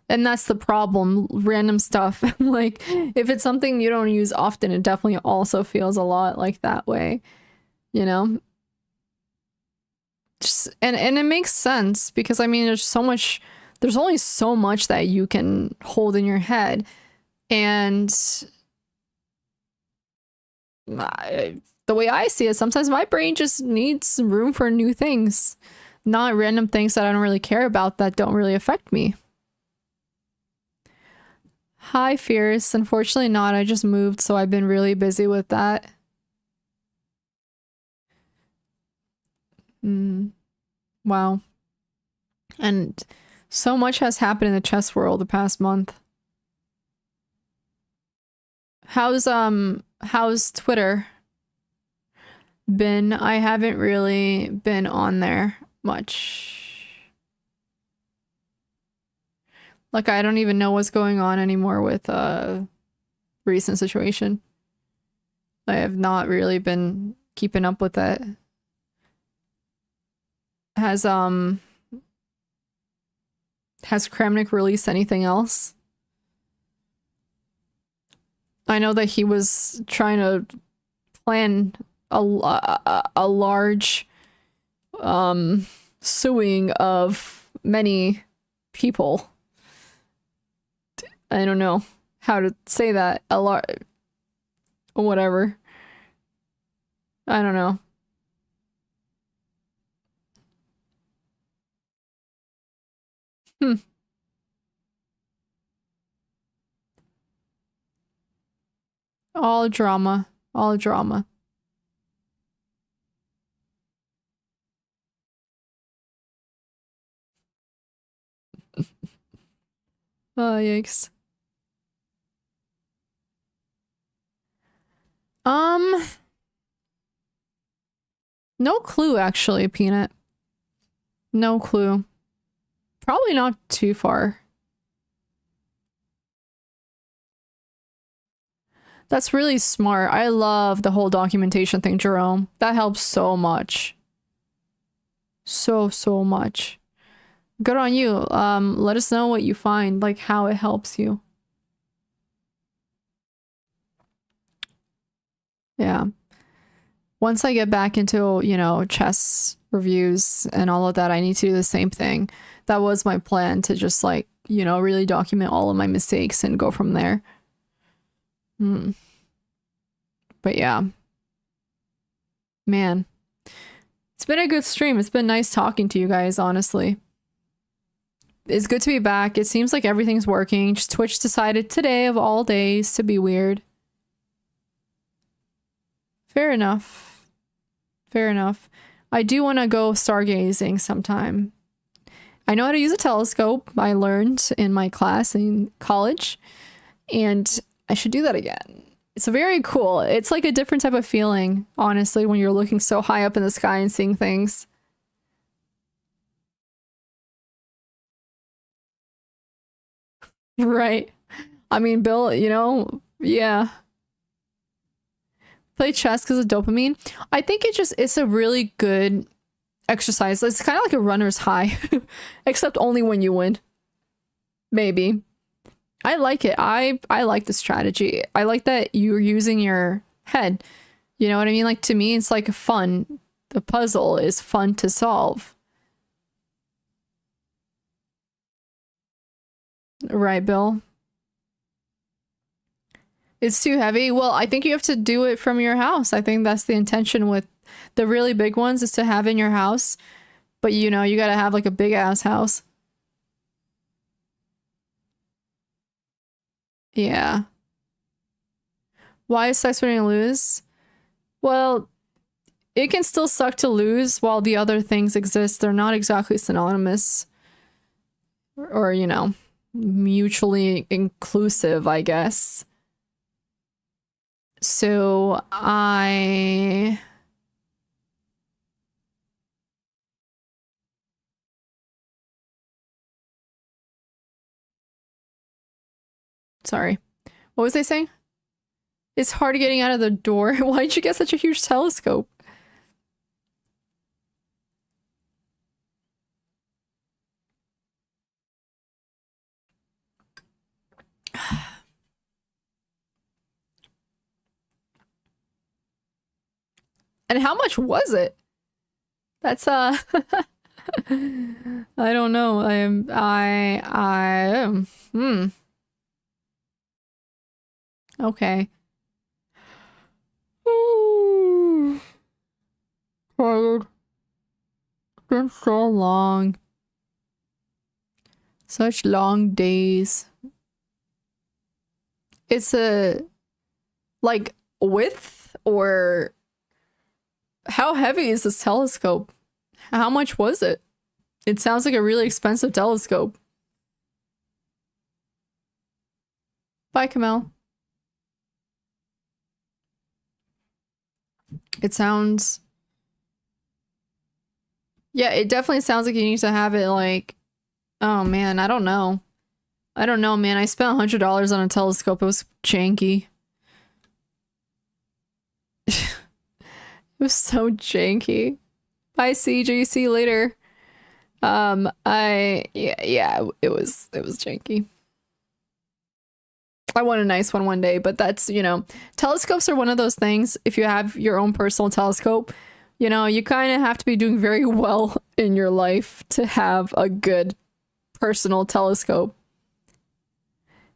And that's the problem. Random stuff. Like, if it's something you don't use often, it definitely also feels a lot like that way. You know? Just, and it makes sense because, I mean, there's only so much that you can hold in your head. And the way I see it, sometimes my brain just needs room for new things, not random things that I don't really care about that don't really affect me. Hi, Fierce. Unfortunately not. I just moved, so I've been really busy with that. Wow. And so much has happened in the chess world the past month. How's Twitter been? I haven't really been on there much. Like, I don't even know what's going on anymore with recent situation. I have not really been keeping up with it. Has Kramnik released anything else? I know that he was trying to plan a large suing of many people. I don't know how to say that. A lot, whatever. I don't know. All drama. All drama. Oh, yikes. No clue, actually, Peanut. No clue. Probably not too far. That's really smart. I love the whole documentation thing, Jerome. That helps so much. So, so much. Good on you. Let us know what you find, like how it helps you. Yeah. Once I get back into, you know, chess reviews and all of that, I need to do the same thing. That was my plan, to just like, you know, really document all of my mistakes and go from there. But yeah. Man. It's been a good stream. It's been nice talking to you guys, honestly. It's good to be back. It seems like everything's working. Just Twitch decided today of all days to be weird. Fair enough. Fair enough. I do want to go stargazing sometime. I know how to use a telescope. I learned in my class in college. And I should do that again. It's very cool. It's like a different type of feeling, honestly, when you're looking so high up in the sky and seeing things. Right. I mean, Bill, you know, yeah. Play chess because of dopamine. I think it's a really good exercise. It's kind of like a runner's high, except only when you win. Maybe. I like it. I like the strategy. I like that you're using your head. You know what I mean? Like to me, it's like fun. The puzzle is fun to solve. Right, Bill? It's too heavy. Well, I think you have to do it from your house. I think that's the intention with the really big ones is to have in your house. But you know, you gotta have like a big ass house. Yeah. Why is sex winning lose? Well, it can still suck to lose while the other things exist. They're not exactly synonymous or, you know, mutually inclusive, I guess. So I. Sorry. What was I saying? It's hard getting out of the door. Why'd you get such a huge telescope? And how much was it? That's I don't know. Okay. Ooh, tired. Been so long. Such long days. It's a like width or how heavy is this telescope? How much was it? It sounds like a really expensive telescope. Bye, Kamel. It sounds. Yeah, it definitely sounds like you need to have it like. Oh man, I don't know. I don't know, man. I spent $100 on a telescope. It was janky. It was so janky. Bye, CJ. See you later. It was janky. I want a nice one day, but that's, you know, telescopes are one of those things. If you have your own personal telescope, you know, you kind of have to be doing very well in your life to have a good personal telescope.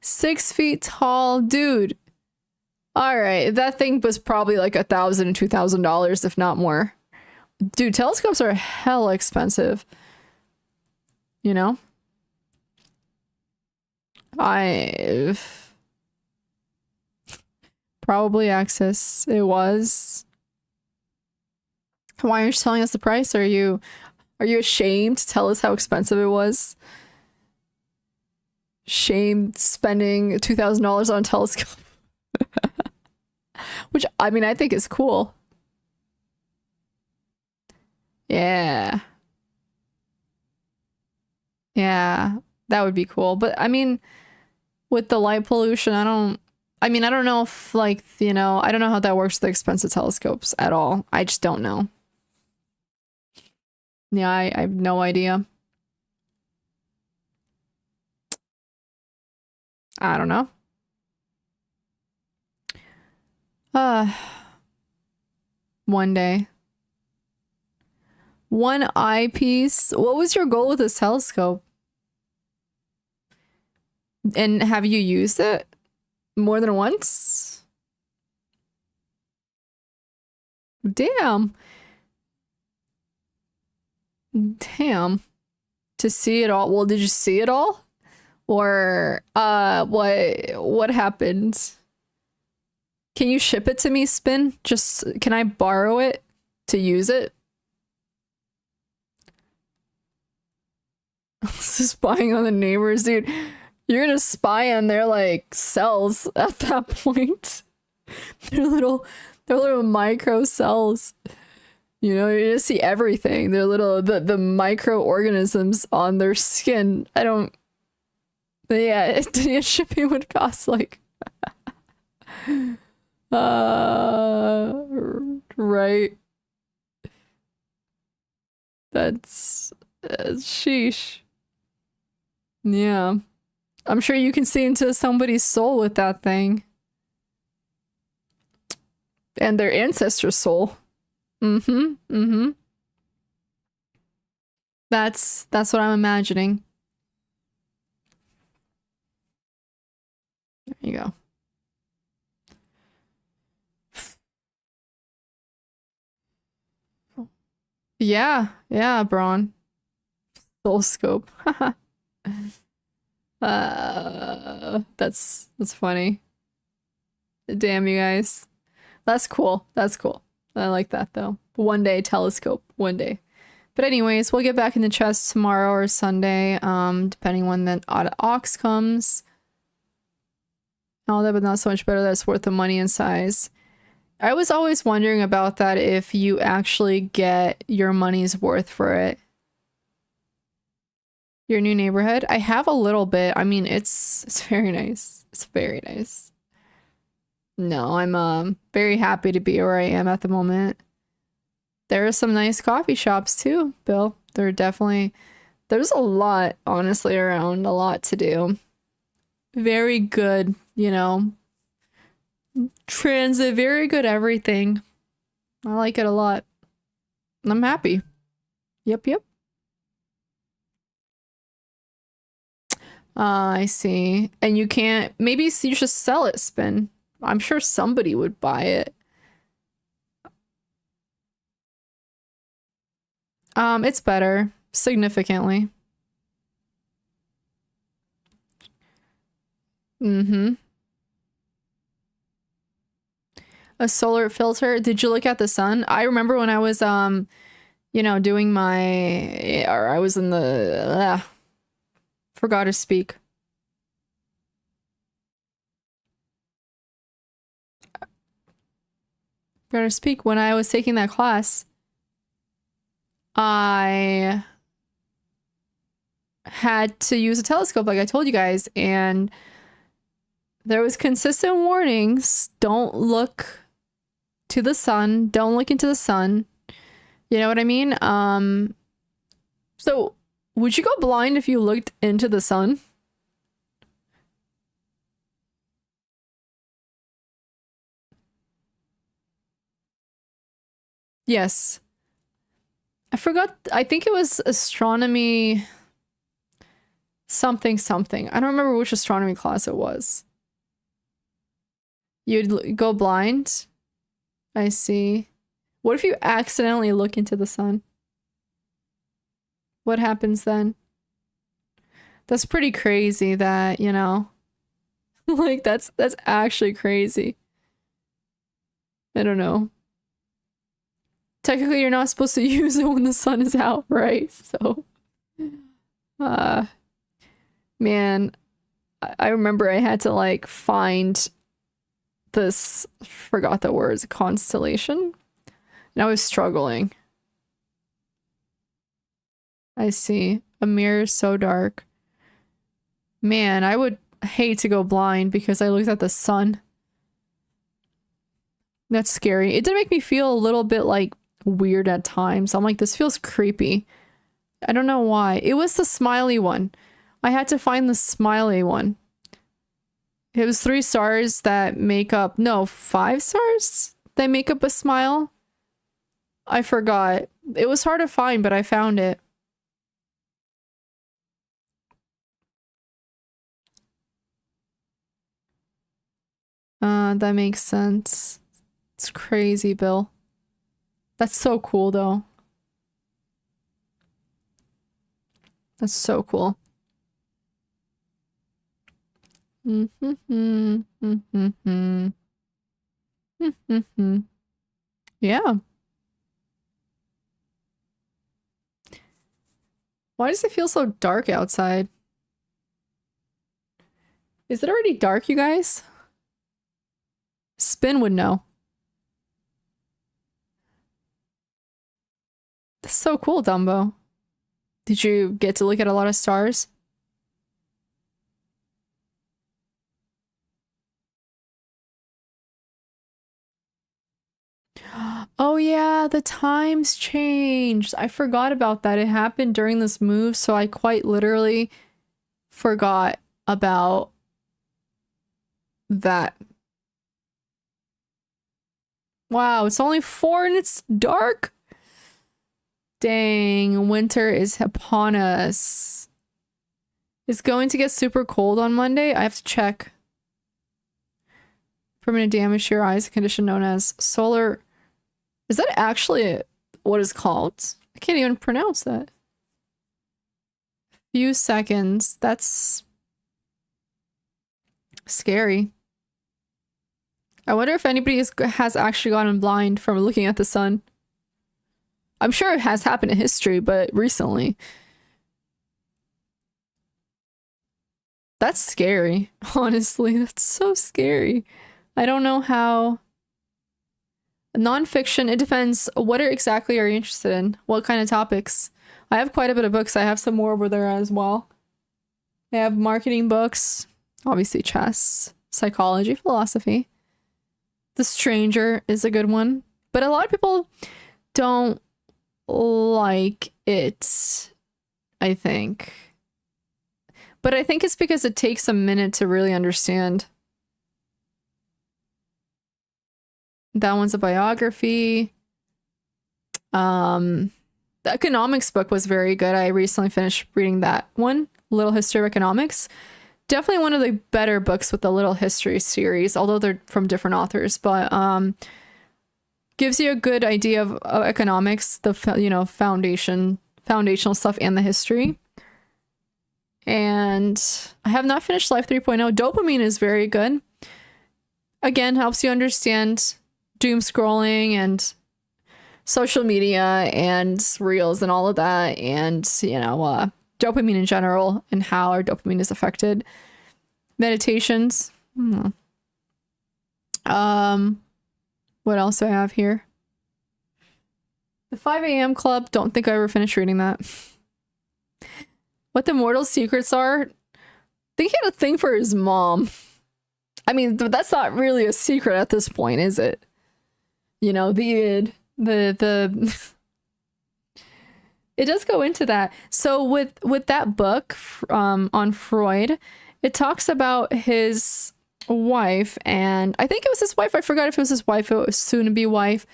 6 feet tall, dude. All right, that thing was probably like $1,000 and $2,000, if not more. Dude, telescopes are hella expensive. You know? I probably Access. It was. Why aren't you telling us the price? Are you ashamed to tell us how expensive it was? Shame spending $2,000 on a telescope. Which I mean I think is cool. Yeah. Yeah. That would be cool. But I mean with the light pollution, I don't know if like, you know, I don't know how that works with the expensive telescopes at all. I just don't know. Yeah, I have no idea. I don't know. Uh, one day. One eyepiece. What was your goal with this telescope? And have you used it more than once? Damn. Damn. To see it all. Well, did you see it all? Or what happened? Can you ship it to me, Spin? Just can I borrow it to use it? Spying on the neighbors, dude. You're gonna spy on their like cells at that point. they're little micro cells. You know, you just see everything. They're little the microorganisms on their skin. I don't. Yeah, shipping would cost like. Right. That's sheesh. Yeah. I'm sure you can see into somebody's soul with that thing. And their ancestor's soul. Mm-hmm. Mm-hmm. That's what I'm imagining. There you go. Yeah, yeah, Braun. Soul scope. That's funny. Damn, you guys. That's cool. That's cool. I like that though. One day telescope. One day. But anyways, we'll get back in the chest tomorrow or Sunday, depending when the ox comes. All that, but not so much better. That's worth the money and size. I was always wondering about that, if you actually get your money's worth for it. Your new neighborhood? I have a little bit. I mean, it's very nice. It's very nice. No, I'm very happy to be where I am at the moment. There are some nice coffee shops too, Bill. There's a lot, honestly, around, a lot to do. Very good, you know, transit, very good everything. I like it a lot. I'm happy. Yep, yep. I see. And you can't, maybe you should sell it, Spin. I'm sure somebody would buy it. It's better, significantly. Mm-hmm. A solar filter. Did you look at the sun? I remember when I was you know, doing or I was in the forgot to speak. Forgot to speak when I was taking that class. I had to use a telescope like I told you guys, and there was consistent warnings. Don't look to the sun. Don't look into the sun. You know what I mean? So would you go blind if you looked into the sun? Yes. I forgot. I think it was astronomy something something. I don't remember which astronomy class it was. You'd go blind? I see. What if you accidentally look into the sun? What happens then? That's pretty crazy that, you know. Like that's actually crazy. I don't know. Technically you're not supposed to use it when the sun is out, right? So uh man, I remember I had to like find this, forgot the words, constellation. And I was struggling. I see. A mirror so dark. Man, I would hate to go blind because I looked at the sun. That's scary. It did make me feel a little bit like weird at times. I'm like, this feels creepy. I don't know why. It was the smiley one. I had to find the smiley one. It was 3 stars that make up, no, 5 stars that make up a smile. I forgot. It was hard to find, but I found it. That makes sense. It's crazy, Bill. That's so cool, though. That's so cool. Mm-hmm. Mm-hmm. Mm-hmm. Yeah. Why does it feel so dark outside? Is it already dark, you guys? Spin would know. That's so cool, Dumbo. Did you get to look at a lot of stars? Oh yeah, the times changed. I forgot about that. It happened during this move, so I quite literally forgot about that. Wow, it's only 4 and it's dark. Dang, winter is upon us. It's going to get super cold on Monday. I have to check. Permanent damage to your eyes, a condition known as solar. Is that actually what it's called? I can't even pronounce that. Few seconds. That's scary. I wonder if anybody has actually gotten blind from looking at the sun. I'm sure it has happened in history, but recently. That's scary. Honestly, that's so scary. I don't know how. Nonfiction, it depends. Exactly are you interested in? What kind of topics? I have quite a bit of books. I have some more over there as well. I have marketing books, obviously chess, psychology, philosophy. The Stranger is a good one, but a lot of people don't like it, I think. But I think it's because it takes a minute to really understand. That one's a biography. The economics book was very good. I recently finished reading that one, Little History of Economics. Definitely one of the better books with the Little History series, although they're from different authors, but gives you a good idea of economics, the foundational stuff and the history. And I have not finished Life 3.0. Dopamine is very good. Again, helps you understand doom scrolling and social media and reels and all of that, and dopamine in general and how our dopamine is affected. Meditations. What else do I have here? The 5 a.m. Club. Don't think I ever finished reading that. What the Mortal Secrets Are. I think he had a thing for his mom. I mean, that's not really a secret at this point, is it? You know, the it does go into that. So with that book on Freud, it talks about his wife, and I think it was his wife. I forgot if it was his wife, it was soon to be wife.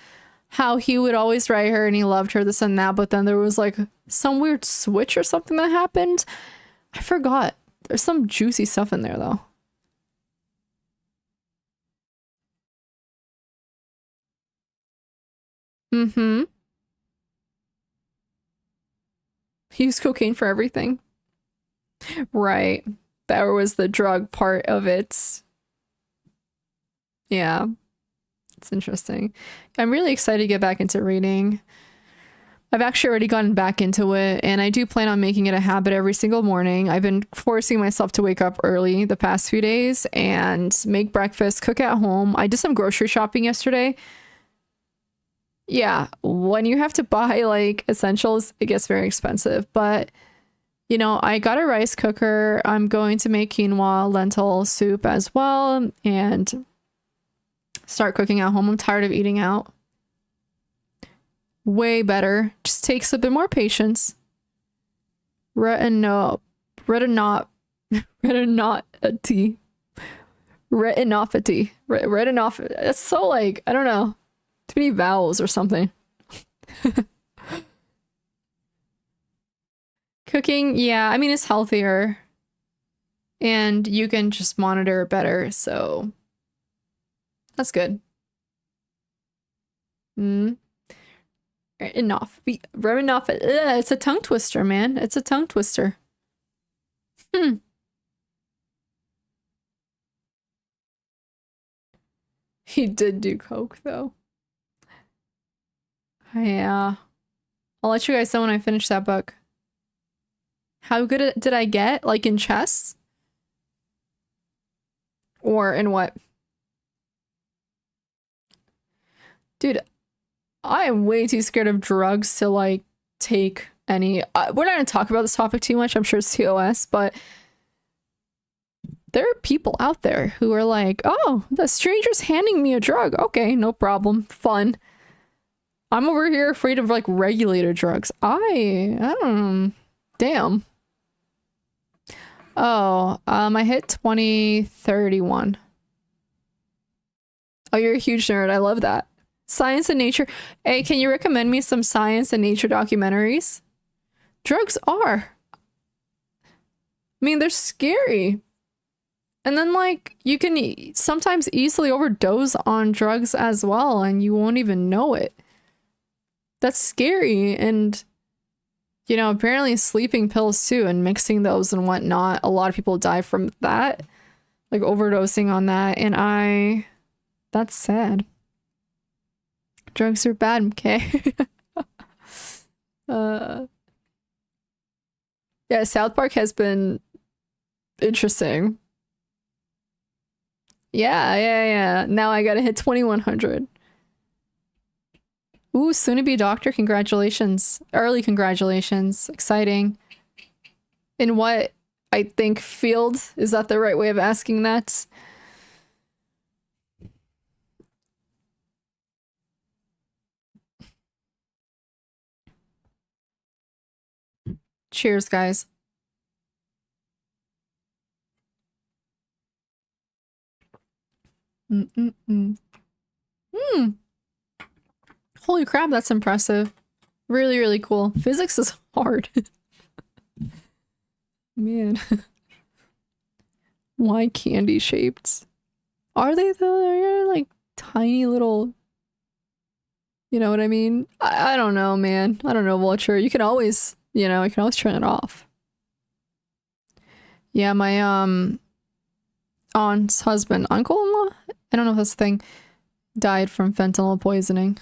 How he would always write her and he loved her, this and that, but then there was like some weird switch or something that happened. I forgot. There's some juicy stuff in there though. Mm-hmm. He used cocaine for everything. Right. That was the drug part of it. Yeah. It's interesting. I'm really excited to get back into reading. I've actually already gotten back into it, and I do plan on making it a habit every single morning. I've been forcing myself to wake up early the past few days and make breakfast, cook at home. I did some grocery shopping yesterday. Yeah, when you have to buy like essentials, it gets very expensive. But, I got a rice cooker. I'm going to make quinoa lentil soup as well and start cooking at home. I'm tired of eating out. Way better. Just takes a bit more patience. Retinopathy. Retinopathy. Retinopathy. That's so like, I don't know. Too many vowels or something. Cooking, yeah, I mean, it's healthier. And you can just monitor it better, so that's good. Mm. Enough. Enough. It's a tongue twister, man. It's a tongue twister. Hmm. He did do coke, though. Yeah. I'll let you guys know when I finish that book. How good did I get? Like in chess? Or in what? Dude, I am way too scared of drugs to like take any. We're not gonna talk about this topic too much. I'm sure it's TOS, but there are people out there who are like, oh, the stranger's handing me a drug. Okay, no problem. Fun. I'm over here afraid of like regulated drugs. I don't. Damn. Oh, I hit 2031. Oh, you're a huge nerd. I love that. Science and nature. Hey, can you recommend me some science and nature documentaries? Drugs are. I mean, they're scary. And then, like, you can sometimes easily overdose on drugs as well, and you won't even know it. That's scary. And, you know, apparently sleeping pills too, and mixing those and whatnot. A lot of people die from that, like overdosing on that. And that's sad. Drugs are bad, okay? Yeah, South Park has been interesting. Yeah. Now I gotta hit 2100. Ooh, soon to be doctor. Congratulations. Early congratulations. Exciting. In what I think field? Is that the right way of asking that? Cheers, guys. Holy crap, that's impressive. Really, really cool. Physics is hard. Man. Why candy shaped? Are they though? They're like tiny little. You know what I mean? I don't know, man. I don't know, Vulture. You can always, you know, you can always turn it off. Yeah, my aunt's husband, uncle-in-law? I don't know if that's the thing. Died from fentanyl poisoning.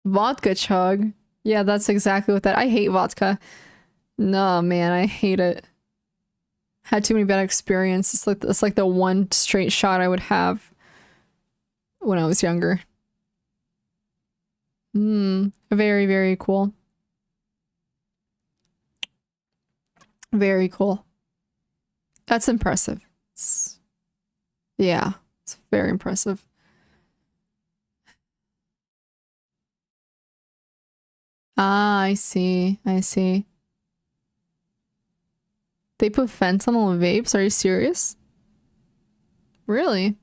Vodka chug. Yeah, that's exactly what that. I hate vodka. No, man, I hate it. Had too many bad experiences. It's like the one straight shot I would have when I was younger. Very, very cool. Very cool. That's impressive. Yeah, it's very impressive. Ah, I see. I see. They put fentanyl in vapes? Are you serious? Really?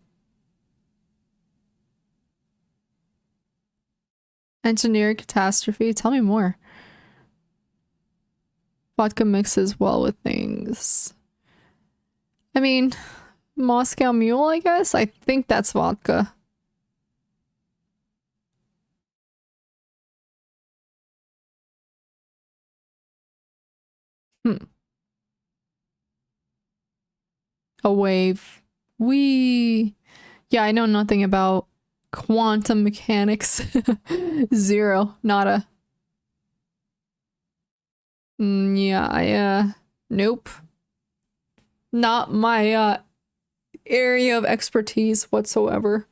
Engineering catastrophe? Tell me more. Vodka mixes well with things. I mean, Moscow Mule, I guess? I think that's vodka. A wave. We. Yeah, I know nothing about quantum mechanics. Zero. Nada. Yeah, nope. Not my area of expertise whatsoever.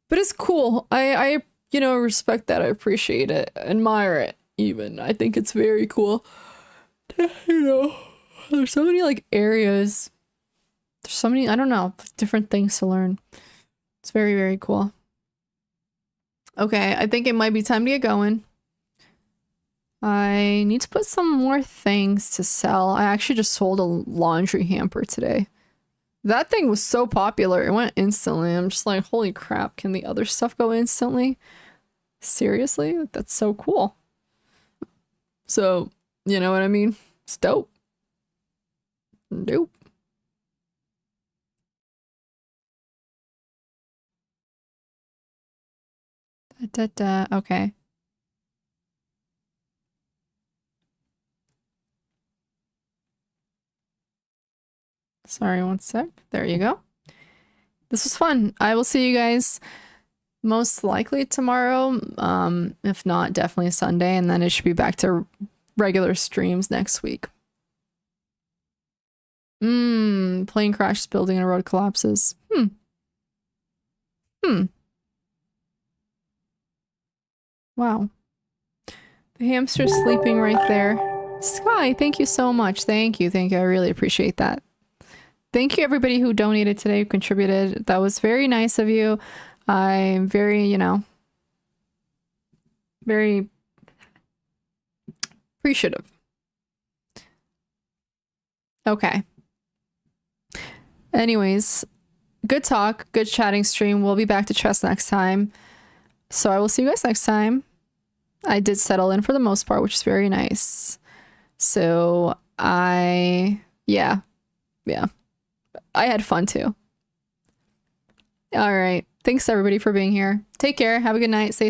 But it's cool. I you know, respect that. I appreciate it. Admire it even. I think it's very cool. You know, there's so many like areas. There's so many, I don't know, different things to learn. It's very, very cool. Okay, I think it might be time to get going. I need to put some more things to sell. I actually just sold a laundry hamper today. That thing was so popular. It went instantly. I'm just like, holy crap, can the other stuff go instantly? Seriously? That's so cool. So, you know what I mean? It's dope. Nope. Okay. Sorry, one sec. There you go. This was fun. I will see you guys most likely tomorrow. If not, definitely Sunday, and then it should be back to regular streams next week. Plane crashes, building and a road collapses. Wow. The hamster's sleeping right there. Sky, thank you so much. Thank you. Thank you. I really appreciate that. Thank you, everybody who donated today, who contributed. That was very nice of you. I'm very, you know, very appreciative. Okay. Anyways, good talk, good chatting stream. We'll be back to chess next time. So I will see you guys next time. I did settle in for the most part, which is very nice. So yeah. I had fun too. All right. Thanks everybody for being here. Take care. Have a good night. Stay